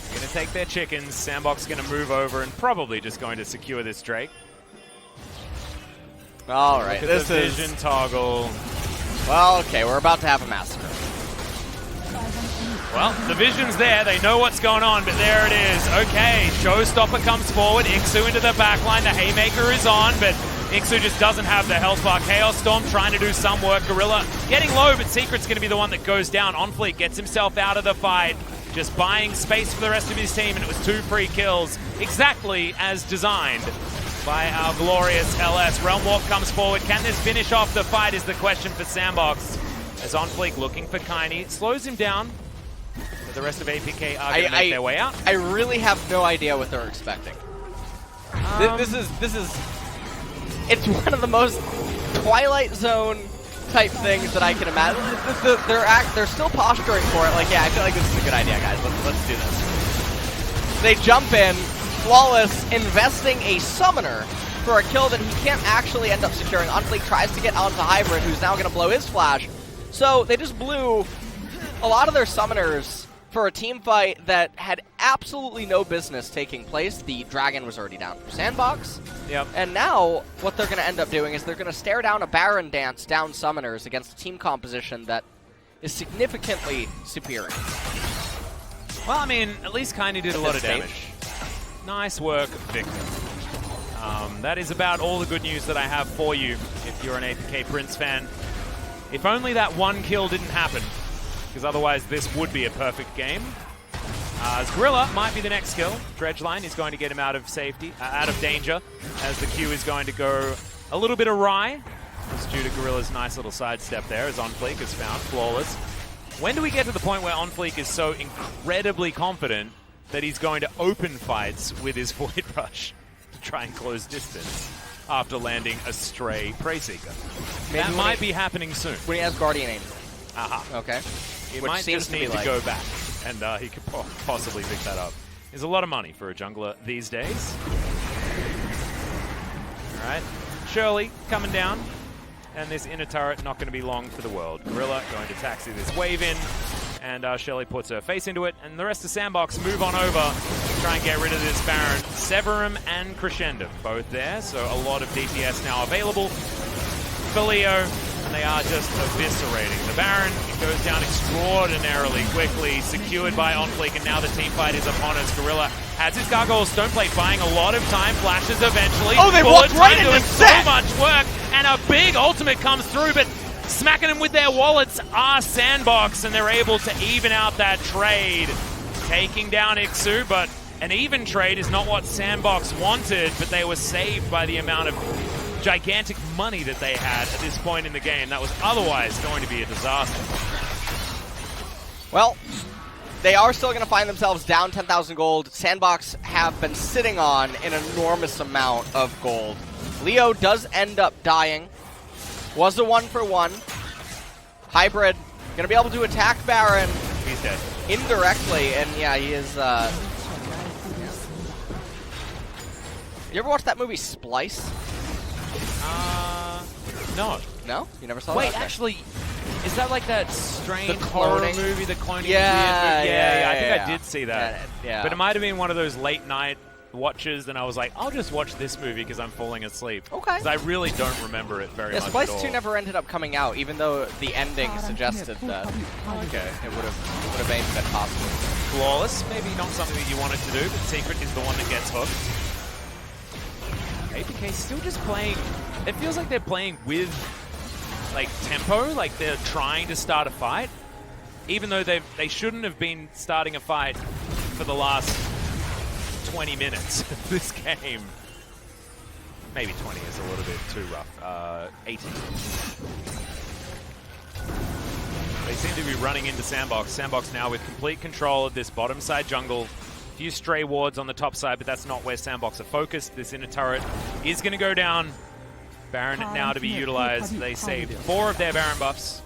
Going to take their chickens. SANDBOX going to move over and probably just going to secure this Drake. All right, Look at the vision toggle. Well, okay, we're about to have a massacre. Well, the vision's there. They know what's going on, but there it is. Okay, Showstopper comes forward. Ixu into the backline. The Haymaker is on, but Ixu just doesn't have the health bar. Chaos Storm trying to do some work. Gorilla getting low, but Secret's going to be the one that goes down. OnFleek gets himself out of the fight, just buying space for the rest of his team, and it was 2 free kills, exactly as designed by our glorious LS. Realm Warp comes forward. Can this finish off the fight is the question for SANDBOX. As OnFleek looking for Kaini. It slows him down. But the rest of APK are going to make their way out. I really have no idea what they're expecting. This is it's one of the most Twilight Zone type things that I can imagine. They're still posturing for it. Like, yeah, I feel like this is a good idea, guys. Let's do this. They jump in, Flawless investing a summoner for a kill that he can't actually end up securing. OnFleek tries to get onto Hybrid, who's now going to blow his flash. So they just blew a lot of their summoners for a team fight that had absolutely no business taking place. The Dragon was already down for SANDBOX. Yep. And now what they're going to end up doing is they're going to stare down a Baron dance down summoners against a team composition that is significantly superior. Well, I mean, at least Kaini did a lot of damage. Nice work, Victor. That is about all the good news that I have for you if you're an APK Prince fan. If only that one kill didn't happen, because otherwise this would be a perfect game. As Gorilla might be the next kill. Dredgeline is going to get him out of safety, out of danger, as the Q is going to go a little bit awry. It's due to Gorilla's nice little sidestep there, as OnFleek is found flawless. When do we get to the point where OnFleek is so incredibly confident that he's going to open fights with his Void Rush to try and close distance after landing a stray Prey Seeker? That might be happening soon. When he has Guardian Aim. Aha. Okay. He Which might seems just to be need to like- go back, and he could possibly pick that up. There's a lot of money for a jungler these days. All right, Shirley coming down, and this inner turret not going to be long for the world. Gorilla going to taxi this wave in, and Shirley puts her face into it, and the rest of SANDBOX move on over to try and get rid of this Baron. Severum and Crescendo both there, so a lot of DPS now available for Leo. And they are just eviscerating the Baron. It goes down extraordinarily quickly, secured by OnFleek, and now the team fight is upon us. Gorilla has his Gargoyle Stoneplate, buying a lot of time, flashes eventually. Oh, they walked right into doing set! so much work, and a big ultimate comes through, but smacking them with their wallets are SANDBOX, and they're able to even out that trade. Taking down Ixu, but an even trade is not what SANDBOX wanted, but they were saved by the amount of gigantic money that they had at this point in the game. That was otherwise going to be a disaster. Well, they are still going to find themselves down 10,000 gold. SANDBOX have been sitting on an enormous amount of gold. Leo does end up dying. Was a 1-for-1. Hybrid going to be able to attack Baron. He's dead. Indirectly, and yeah, he is... You ever watch that movie Splice? No. No? You never saw Wait, that? Okay. actually, is that like that strange The horror cloning? movie, the cloning? Yeah, movie? yeah, I think yeah. I did see that. Yeah. But it might have been one of those late night watches, and I was like, I'll just watch this movie because I'm falling asleep. Okay. Because I really don't remember it very Yeah, much Splice at all. 2 never ended up coming out, even though the ending suggested that Okay. it would have maybe been possible. Flawless, maybe not something that you wanted to do, but Secret is the one that gets hooked. APK still just playing, it feels like they're playing with like tempo, like they're trying to start a fight, even though they shouldn't have been starting a fight for the last 20 minutes of this game. Maybe 20 is a little bit too rough. 18. They seem to be running into SANDBOX. SANDBOX now with complete control of this bottom side jungle. A few stray wards on the top side, but that's not where SANDBOX are focused. This inner turret is going to go down. Baron now to be utilized. They saved 4 of their Baron buffs.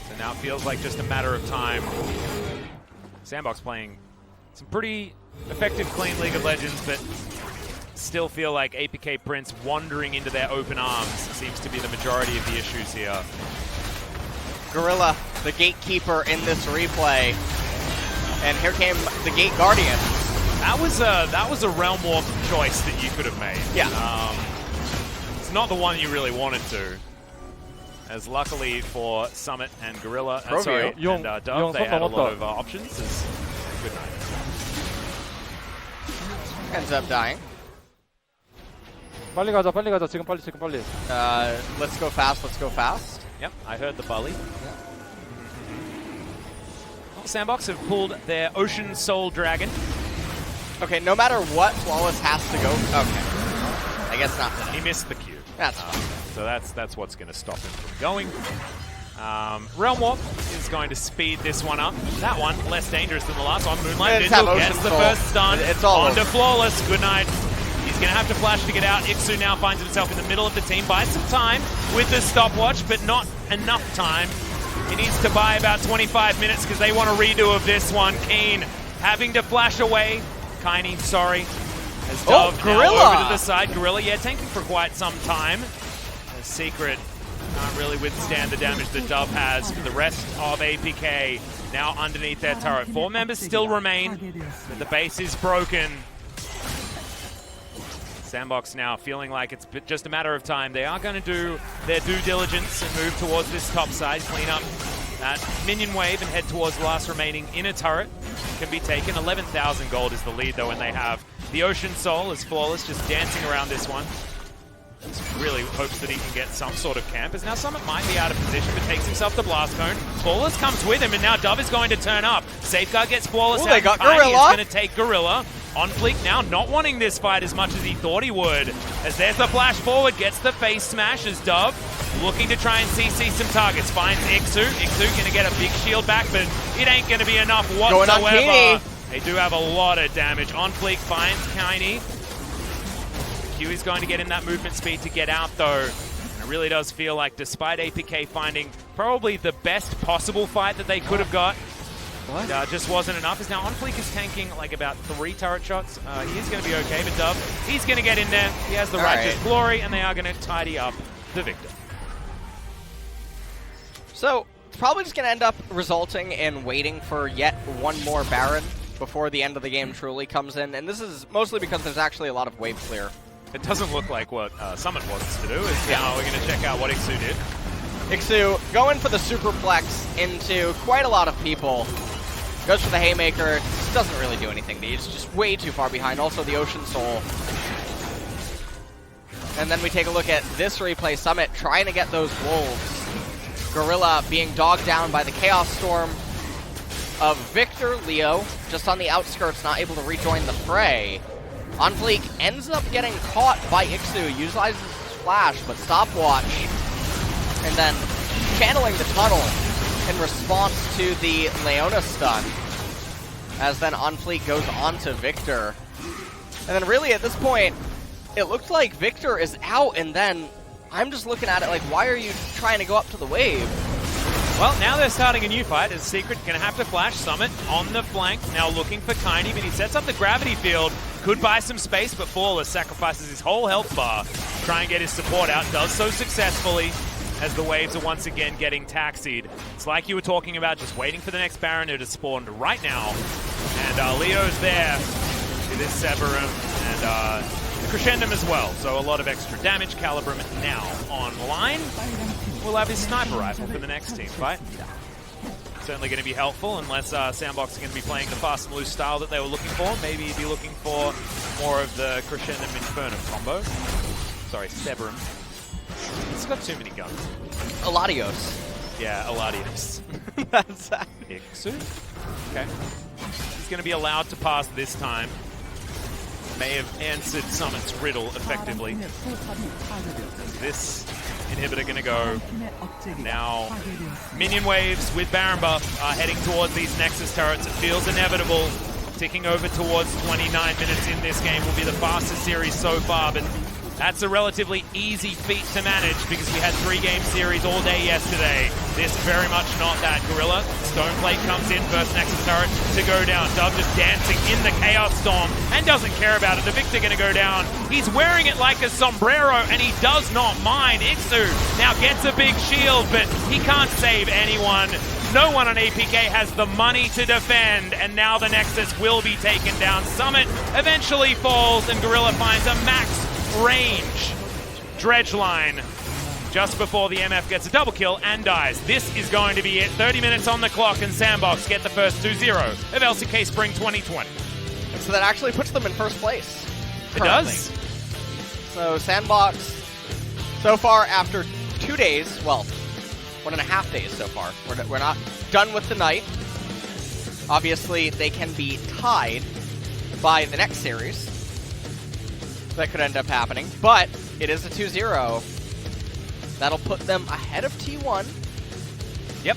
So now it feels like just a matter of time. SANDBOX playing some pretty effective, clean League of Legends, but still feel like APK Prince wandering into their open arms seems to be the majority of the issues here. Gorilla, the gatekeeper in this replay. And here came the Gate Guardian. That was a Realm Warp choice that you could have made. Yeah. It's not the one you really wanted to. As luckily for Summit and Gorilla, Dove, they had a lot of options. Good night. Ends up dying. 빨리 가자, 지금 빨리. Let's go fast. Yep, I heard the bully. Well, SANDBOX have pulled their Ocean Soul Dragon. Okay, no matter what, Flawless has to go. Okay. I guess not today. He missed the Q. That's fine. So that's what's going to stop him from going. Realm Warp is going to speed this one up. That one, less dangerous than the last one. Moonlight It's have Vigil Ocean gets the Soul. first stun. It's all onto over. Flawless. Good night. He's going to have to flash to get out. Ixu now finds himself in the middle of the team. Buys some time with the stopwatch, but not enough time. He needs to buy about 25 minutes because they want a redo of this one. Keen having to flash away. Kaini, sorry. As Dove now Gorilla! over to the side. Gorilla, yeah, tanking for quite some time. The Secret can't really withstand the damage that Dove has for the rest of APK. Now underneath their turret. 4 members still remain, but the base is broken. SANDBOX now feeling like it's just a matter of time. They are going to do their due diligence and move towards this top side, clean up That minion wave and head towards the last remaining inner turret can be taken. 11,000 gold is the lead, though, when they have the Ocean Soul as Flawless just dancing around this one. Just really hopes that he can get some sort of camp, as now Summit might be out of position, but takes himself the Blast Cone. Flawless comes with him, and now Dove is going to turn up. Safeguard gets Flawless out. They got Tiny Gorilla. is going to take Gorilla. On Fleek now not wanting this fight as much as he thought he would. As there's the flash forward, gets the face smash as Dove looking to try and CC some targets. Finds Ixu. Ixu going to get a big shield back, but it ain't going to be enough Going on whatsoever. Kini. They do have a lot of damage. On Fleek finds Kini. Q is going to get in that movement speed to get out, though. And it really does feel like, despite APK finding probably the best possible fight that they could have got, just wasn't enough. As now On Fleek is tanking like about 3 turret shots. He is going to be okay, but Dove, he's going to get in there. He has the Righteous Glory, and they are going to tidy up the victor. So, it's probably just going to end up resulting in waiting for yet one more Baron before the end of the game truly comes in. And this is mostly because there's actually a lot of wave clear. It doesn't look like what Summit wants to do. Now we're going to check out what Ixu did. Ixu going for the superplex into quite a lot of people. Goes for the Haymaker. Doesn't really do anything. He's just way too far behind. Also the Ocean Soul. And then we take a look at this replay. Summit trying to get those wolves. Gorilla being dogged down by the Chaos Storm of Victor. Leo just on the outskirts, not able to rejoin the fray. On Fleek ends up getting caught by Ixu. Utilizes his flash, but stopwatch. And then channeling the tunnel in response to the Leona stun. As then On Fleek goes on to Victor. And then really at this point, it looked like Victor is out, and then I'm just looking at it like, why are you trying to go up to the wave? Well, now they're starting a new fight as Secret going to have to flash Summit on the flank. Now looking for Tiny, but he sets up the gravity field. Could buy some space, but Flawless sacrifices his whole health bar to try and get his support out. Does so successfully as the waves are once again getting taxied. It's like you were talking about, just waiting for the next Baron to spawn right now. And Leo's there with his Severum and Crescendum as well. So a lot of extra damage. Calibrum now online. We'll have his sniper rifle for the next team fight. Certainly going to be helpful unless SANDBOX are going to be playing the fast and loose style that they were looking for. Maybe he'd be looking for more of the Crescendum Infernum combo. Sorry, Severum. He's got too many guns. Aladios. Yeah, Aladios. That's Ixu. Okay. He's going to be allowed to pass this time. May have answered Summit's riddle effectively. This inhibitor going to go. Now, minion waves with Baron buff are heading towards these Nexus turrets. It feels inevitable. Ticking over towards 29 minutes in this game will be the fastest series so far, but that's a relatively easy feat to manage because we had 3-game series all day yesterday. This very much not that. Gorilla, Stoneplate comes in, first Nexus turret to go down. Dove just dancing in the Chaos Storm and doesn't care about it. The Victor gonna go down. He's wearing it like a sombrero and he does not mind. Ixu now gets a big shield, but he can't save anyone. No one on APK has the money to defend, and now the Nexus will be taken down. Summit eventually falls and Gorilla finds a max range dredge line just before the MF gets a double kill and dies. This is going to be it. 30 minutes on the clock and SANDBOX get the first 2-0 of LCK Spring 2020. So that actually puts them in first place. It does. So SANDBOX, so far after 2 days, well, 1.5 days so far. We're not done with the night. Obviously, they can be tied by the next series. That could end up happening, but it is a 2-0. That'll put them ahead of T1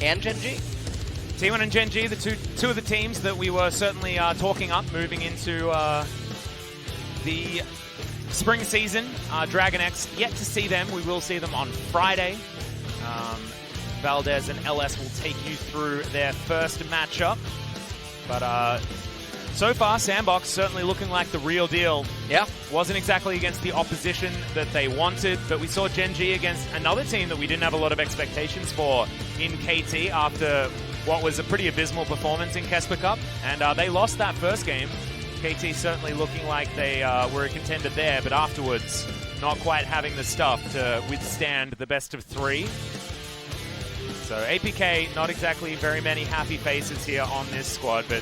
and Gen G. T1 and Gen G, the two of the teams that we were certainly talking up moving into the spring season. Dragon X, yet to see them. We will see them on Friday. Valdez and LS will take you through their first matchup. But so far, SANDBOX certainly looking like the real deal. Yeah. Wasn't exactly against the opposition that they wanted, but we saw Gen G against another team that we didn't have a lot of expectations for in KT after what was a pretty abysmal performance in Kesper Cup. And they lost that first game. KT certainly looking like they were a contender there, but afterwards, not quite having the stuff to withstand the best of 3. So APK, not exactly very many happy faces here on this squad, but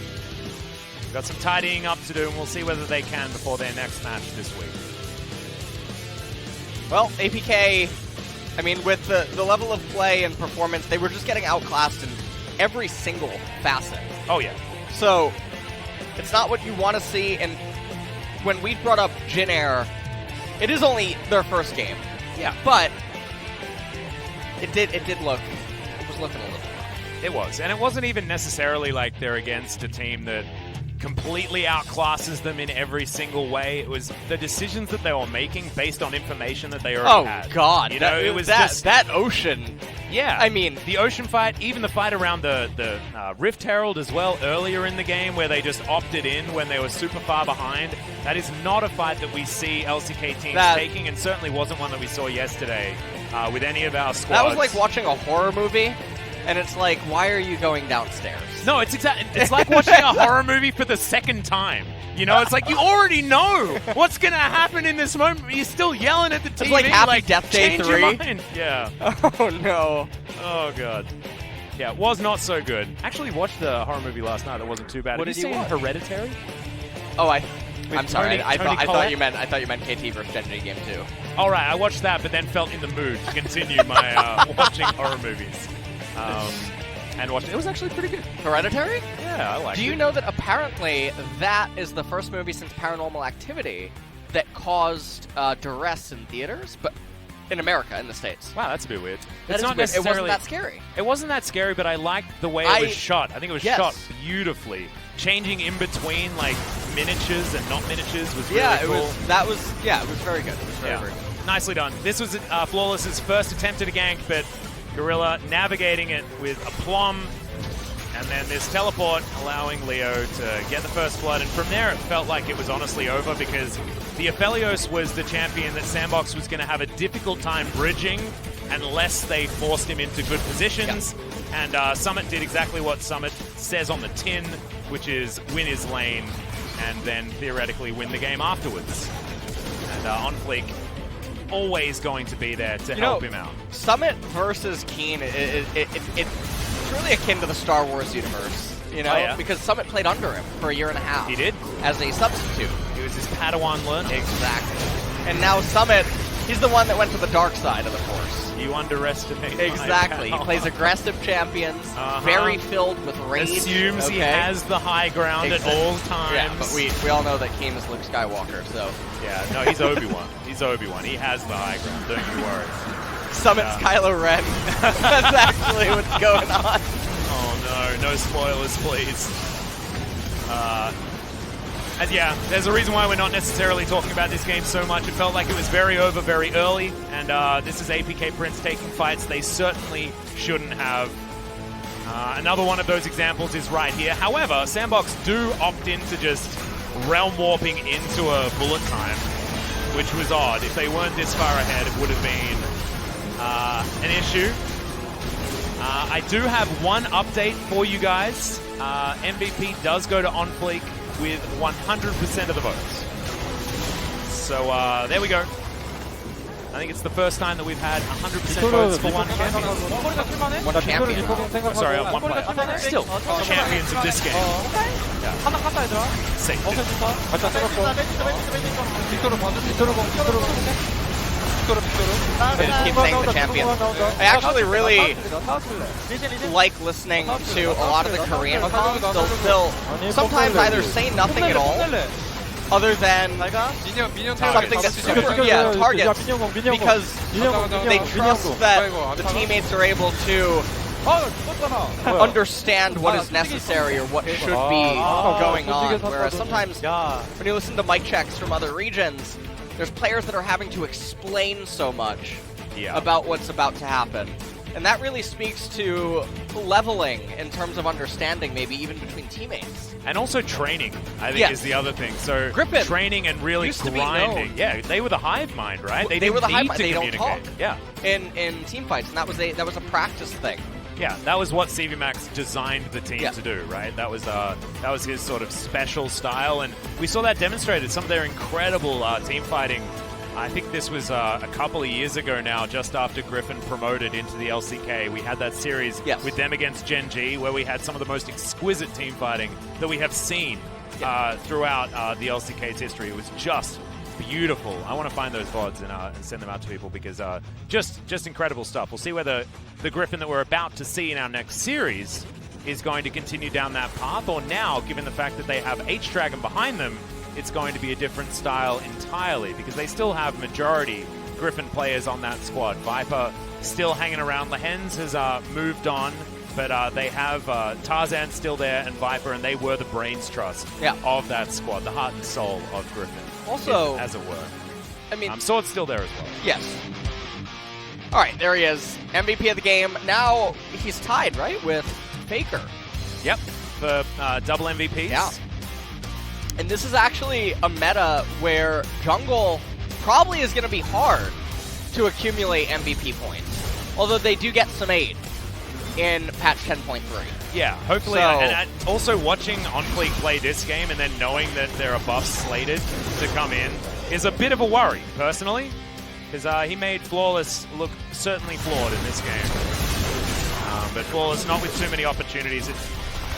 got some tidying up to do, and we'll see whether they can before their next match this week. Well, APK, I mean, with the level of play and performance, they were just getting outclassed in every single facet. Oh, yeah. So, it's not what you want to see, and when we brought up Jin Air, it is only their first game. Yeah. But it was looking a little rough. It was. And it wasn't even necessarily like they're against a team that completely outclasses them in every single way. It was the decisions that they were making based on information that they already had. Oh, God. You know, it was that, just... that Ocean... Yeah. I mean... The Ocean fight, even the fight around the Rift Herald as well, earlier in the game, where they just opted in when they were super far behind. That is not a fight that we see LCK teams taking, and certainly wasn't one that we saw yesterday with any of our squads. That was like watching a horror movie, and it's like, why are you going downstairs? No, it's like watching a horror movie for the second time. You know, it's like you already know what's going to happen in this moment, but you're still yelling at the TV. It's like Happy Death Day 3. Your mind. Yeah. Oh, no. Oh, God. Yeah, it was not so good. Actually watched the horror movie last night. It wasn't too bad. What Have did you you seen watch? Hereditary? Oh, I'm sorry. I Tony thought you meant KT versus Genji game 2. All right, I watched that, but then felt in the mood to continue my watching horror movies. And watched it. It was actually pretty good. Hereditary? Yeah, I liked it. Do you know that apparently that is the first movie since Paranormal Activity that caused duress in theaters, but in America, in the States? Wow, that's a bit weird. That It's is not weird. It necessarily. wasn't that scary. It wasn't that scary, but I liked the way it was shot. I think it was shot beautifully. Changing in between like miniatures and not miniatures was really cool. It was very good. It was very good. Nicely done. This was Flawless's first attempt at a gank, but Gorilla navigating it with aplomb. And then this teleport allowing Leo to get the first blood. And from there, it felt like it was honestly over because the Aphelios was the champion that SANDBOX was going to have a difficult time bridging unless they forced him into good positions. Yep. And Summit did exactly what Summit says on the tin, which is win his lane and then theoretically win the game afterwards. And On Fleek always going to be there to help him out. Summit versus Keen, it's really akin to the Star Wars universe, you know? Because Summit played under him for a year and a half. He did. As a substitute. He was his Padawan learner. Exactly. And now Summit, he's the one that went to the dark side of the Force. You underestimate. Exactly. He plays aggressive champions, very filled with rage. Assumes he has the high ground at all times. Yeah, but we all know that Keen is Luke Skywalker, so... Yeah, no, he's Obi-Wan. He's Obi-Wan. He has the high ground. Don't you worry. Summit's Kylo Ren. That's actually what's going on. Oh no spoilers, please. And yeah, there's a reason why we're not necessarily talking about this game so much. It felt like it was very over very early, and this is APK Prince taking fights they certainly shouldn't have. Another one of those examples is right here. However, SANDBOX do opt into just realm warping into a bullet time, which was odd. If they weren't this far ahead, it would have been an issue. I do have one update for you guys. MVP does go to On Fleek with 100% of the votes. So there we go. I think it's the first time that we've had 100% votes for one champion. One champion. Sorry, one player. Still, champions of this game. Safe. They just keep saying the champion. I actually really like listening to a lot of the Korean comms. They'll sometimes either say nothing at all, other than something that's super, targets, because they trust that the teammates are able to understand what is necessary or what should be going on. Whereas sometimes when you listen to mic checks from other regions, there's players that are having to explain so much about what's about to happen. And that really speaks to leveling in terms of understanding, maybe even between teammates. And also training, I think, is the other thing. So Griffin training and really grinding. Yeah, they were the hive mind, right? They were the hive mind. They don't talk. Yeah. In team fights, and that was a practice thing. Yeah, that was what CVMAX designed the team to do, right? That was his sort of special style, and we saw that demonstrated. Some of their incredible team fighting I think this was a couple of years ago now, just after Griffin promoted into the LCK. We had that series with them against Gen G, where we had some of the most exquisite team fighting that we have seen throughout the LCK's history. It was just beautiful. I want to find those VODs and send them out to people because just incredible stuff. We'll see whether the Griffin that we're about to see in our next series is going to continue down that path, or now, given the fact that they have H-Dragon behind them, it's going to be a different style entirely because they still have majority Griffin players on that squad. Viper still hanging around. Lehens has moved on, but they have Tarzan still there and Viper, and they were the brains trust of that squad, the heart and soul of Griffin. Also, as it were. I mean, Sword's still there as well. Yes. All right, there he is, MVP of the game. Now he's tied, right, with Faker. Yep, for double MVPs. Yeah. And this is actually a meta where jungle probably is going to be hard to accumulate MVP points, although they do get some aid in patch 10.3. Yeah, hopefully. So, and also watching OnFleek play this game and then knowing that there are buffs slated to come in is a bit of a worry, personally, because he made Flawless look certainly flawed in this game. But Flawless not with too many opportunities.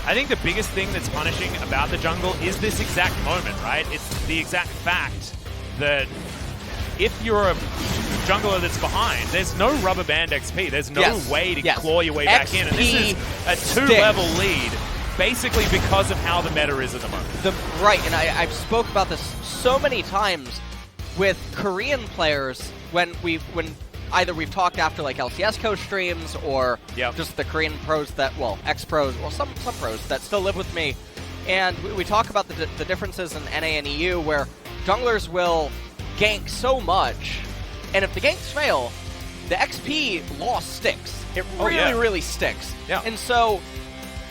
I think the biggest thing that's punishing about the jungle is this exact moment, right? It's the exact fact that if you're a jungler that's behind, there's no rubber band XP. There's no way to claw your way back in. And this is a 2-level lead, basically because of how the meta is at the moment. Right, and I've spoke about this so many times with Korean players when either we've talked after like LCS coach streams or just the Korean pros that, well, ex-pros, well, some pros that still live with me. And we talk about the differences in NA and EU where junglers will gank so much, and if the ganks fail, the XP loss sticks. It really sticks. Yeah. And so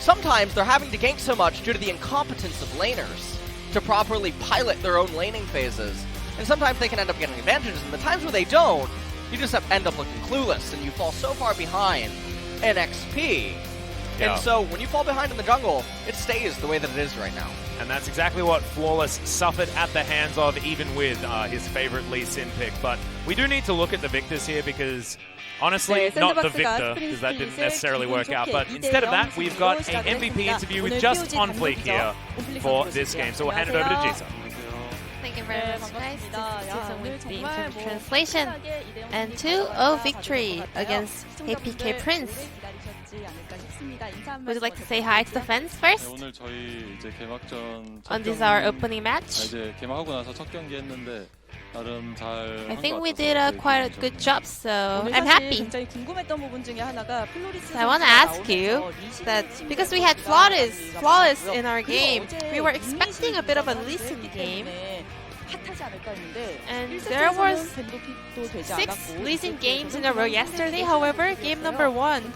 sometimes they're having to gank so much due to the incompetence of laners to properly pilot their own laning phases. And sometimes they can end up getting advantages, and the times where they don't, you just end up looking clueless, and you fall so far behind in XP. Yeah. And so when you fall behind in the jungle, it stays the way that it is right now. And that's exactly what Flawless suffered at the hands of, even with his favorite Lee Sin pick. But we do need to look at the victors here because, honestly, not the victor, because that didn't necessarily work out. But instead of that, we've got an MVP interview with just OnFleek here for this game. So we'll hand it over to Jisa. Thank you very much, guys. This is Jason with the interpretive translation. And 2-0 victory against APK Prince. Would you like to say hi to the fans first? 오늘 저희 이제 개막전 On this our opening match. 이제 개막하고 나서 첫 경기 했는데 나름 잘 I think we did quite a good job, so I'm happy. So I want to ask you that because we had flawless in our game, we were expecting a bit of a Lee Sin game. And there was 6 Lee Sin games in a row yesterday. However, game number 1,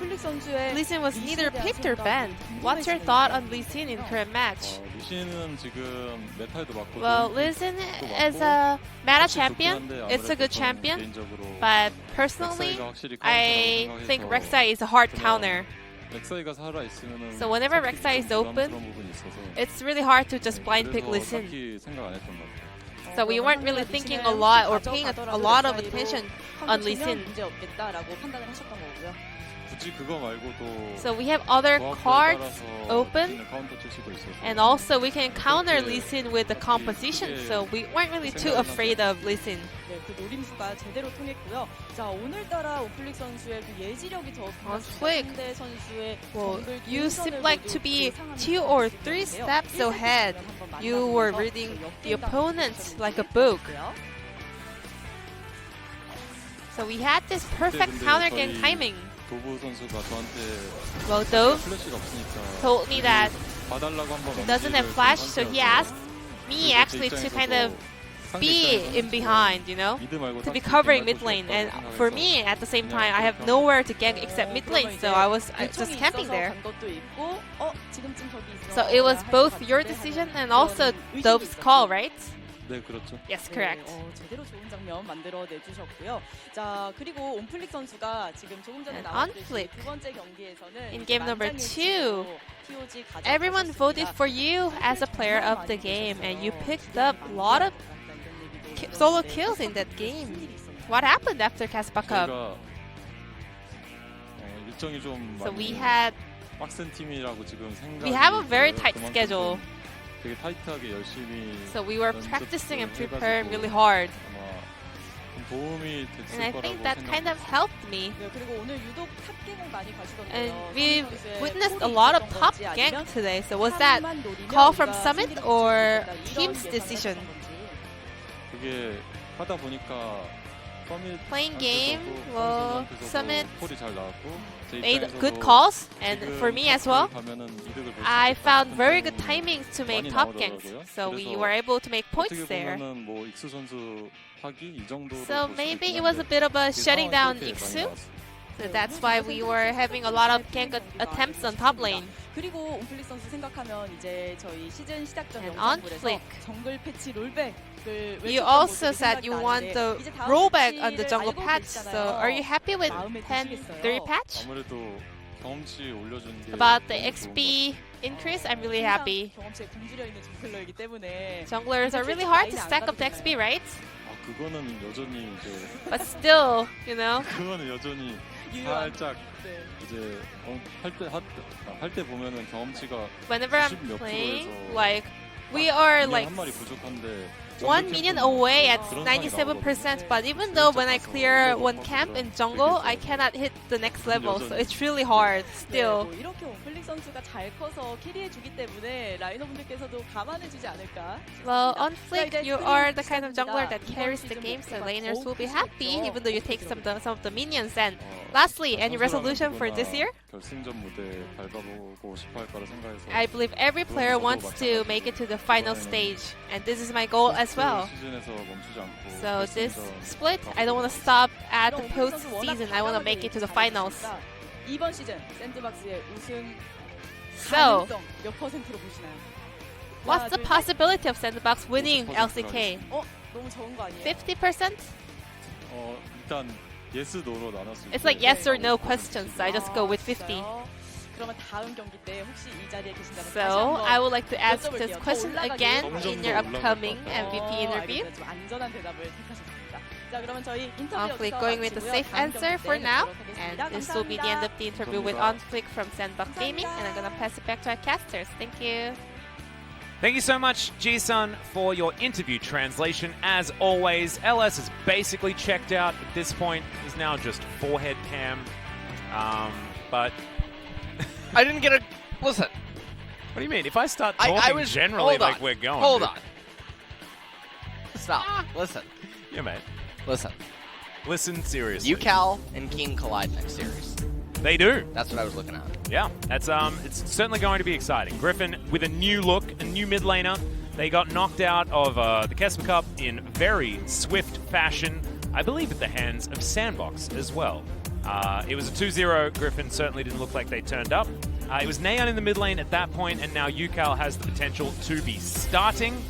Lee Sin was neither picked or banned. What's your thought on Lee Sin in current match? 리신은 지금 메탈도 맞고 Well, Lee Sin is a meta champion. It's a good champion. But personally, I think Rek'Sai is a hard counter. 렉사이가 살아 있으면은 So whenever Rek'Sai is open, it's really hard to just blind pick Lee Sin. 딱히 생각 안 했던 것 같아요. So we weren't really thinking a lot or paying a lot of attention on Lee Sin. 굳이 그거 말고도 So we have other cards open, 카운터 칠 수도 있어서 and also we can counter Lee Sin with the composition. So we weren't really too afraid of Lee Sin. 노림수가 제대로 통했고요. 자, 오늘따라 오플릭 선수의 그 예지력이 더 OnFleek. 상대 선수의 Well, you seem like to be 2 or 3 steps ahead. You were reading the opponent like a book. So we had this perfect counter game timing. 도부 선수가 저한테 Well, Dove 플래시가 없으니까 told me that 봐달라고 한번 he doesn't have flash, so he asked me actually to kind of be in behind, you know, to be covering mid lane. And for me, at the same time, I have nowhere to gank except mid lane, so I was just camping there. So it was both your decision and also Dove's call, right? 네, 그렇죠. Yes, correct. 제대로 좋은 장면 만들어 내주셨고요. 자, 그리고 온플릭 선수가 지금 조금 전에 And 나왔듯이 OnFleek. 두 번째 경기에서는 In game number 2, TOG everyone voted for you as a player of the game, and you picked up a lot of solo kills in that game. What happened after Caspa Cup? 저희가 일정이 좀 So 많이 빡센 팀이라고 지금 생각이 we have a very 들어요. tight 그만큼 schedule. 되게 타이트하게 열심히 So we were 연습 practicing and 해가지고 preparing really hard. 아마 좀 도움이 됐을 And I 거라고 think that kind of 생각합니다. helped me. 네, 그리고 오늘 유독 탑갱을 많이 가시던데요. And we 선수의 witnessed a 폴이 lot of 있었던 top 건지 gank 아니면 today. So was that 사람만 노리면 call from 우리가 Summit 승리를 or 거둘 수 있다, team's 이런 decision? 예상을 했던 건지. 그게 하다 보니까 Playing game, well, Summit 폴이 잘 나왔고 제 made 입장에서도 good calls, and 지금 for me as well, 가면은 이득을 볼수 I 있을 것 found 같은 very good 경우는 timings to make 많이 top ganks. 나오더라고요. So we 그래서 were able to make points 어떻게 there. 보면은 뭐 익수 선수 하기 이 정도로 So 볼 수도 maybe 있긴 it was a 한데 bit of a 그 shutting 상황이 down 그렇게 많이 Iksu. 나왔어요. So that's why we were having a lot of gank attempts on top lane. 그리고 온플릭 선수 생각하면 이제 저희 시즌 시작 전 And 영상물에서 on 정글 패치 롤백을 You also said you want the rollback on the jungle patch. So are you happy with 마음에 10-3 드시겠어요? patch? 아무래도 경험치 올려준 게 About the 너무 좋은 것 XP increase, I'm really happy. 경험치에 굶주려 있는 정글러이기 때문에 Junglers are really hard to stack up the XP, right? 아 그거는 여전히 이제 But still, you know, 그거는 여전히 유효한 살짝 네. 이제 할 때 보면은 경험치가 whenever I'm 90몇 playing, 프로에서 like we are 그냥 like 한 마리 부족한데 1 minion away at 그런 상황이 97%, but even though when I clear one camp in jungle, I cannot hit the next level, so it's really hard still. 네, 뭐 이렇게 온플릭 선수가 잘 커서 캐리해주기 때문에 라이너분들께서도 감안해주지 않을까 Well, 싶습니다. on Flick, you are the kind of jungler that carries the game, so laners will be happy even though you take some of the minions. And lastly, any resolution for this year? 결승전 무대 밟아보고 싶어 할 거라 생각해서 I believe every player wants to make it to the final stage, and this is my goal as well. 시즌에서 멈추지 않고 So this 결승전 split, I don't want to stop at the post-season. I want to make it to the finals. 이번 시즌 샌드박스의 우승 So, 가능성 몇 퍼센트로 보시나요? what's the possibility of SANDBOX winning LCK? 너무 적은 거 아니에요? 50%? 일단 yes, no로 나눴을 It's 때 like yes or no questions, so I just go with 50. 그러면 다음 경기 때 혹시 이 자리에 계신다면 다시 So, 한번 I would like to ask this 여쭤볼게요. question 더 올라가기 again 점점 in 더 your 올라갈 것 upcoming 같아요. MVP interview. 알겠습니다. 좀 안전한 대답을 택하셨습니다. 자, 그러면 저희 인터뷰 Onflick 여기서 going with the 마치고요. safe 다음 answer 경기 for 때 now. 뵙도록 And 하겠습니다. this will be the end of the interview with 감사합니다. Onflick from SANDBOX Gaming. And I'm gonna pass it back to our casters. Thank you. Thank you so much, Ji-sun, for your interview translation. As always, LS is basically checked out at this point. He's now just forehead cam. But I didn't get a listen. what do you mean? If I start talking I was generally hold on, like we're going, Hold dude. on. Stop. Listen. Yeah, mate. Listen. Listen seriously. UCal and King collide next series. They do. That's what I was looking at. Yeah, that's it's certainly going to be exciting. Griffin with a new look, a new mid laner. They got knocked out of the Kesma Cup in very swift fashion, I believe at the hands of SANDBOX as well. It was a 2-0. Griffin certainly didn't look like they turned up. It was Neon in the mid lane at that point, and now UCal has the potential to be starting.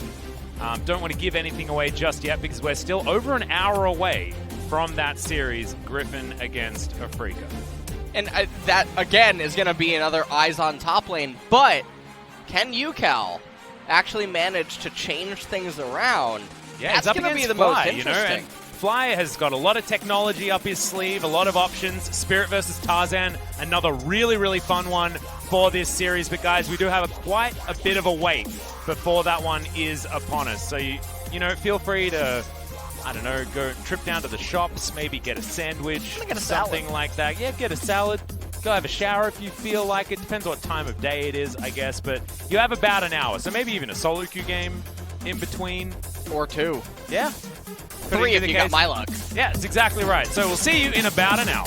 Don't want to give anything away just yet because we're still over an hour away from that series, Griffin against Afrika. And that, again, is going to be another eyes on top lane. But can UCal actually manage to change things around? Yeah, That's it's up going to be against the most Fly, you know, interesting. and Fly has got a lot of technology up his sleeve, a lot of options. Spirit versus Tarzan, another really, really fun one for this series. But guys, we do have quite a bit of a wait before that one is upon us. So, you know, feel free to, I don't know, go trip down to the shops, maybe get a sandwich, Get a something salad. like that. Yeah, get a salad. Go have a shower if you feel like it. Depends what time of day it is, I guess. But you have about an hour, so maybe even a solo queue game in between. Or two. Yeah. 3 if you got my luck. Yeah, that's exactly right. So we'll see you in about an hour.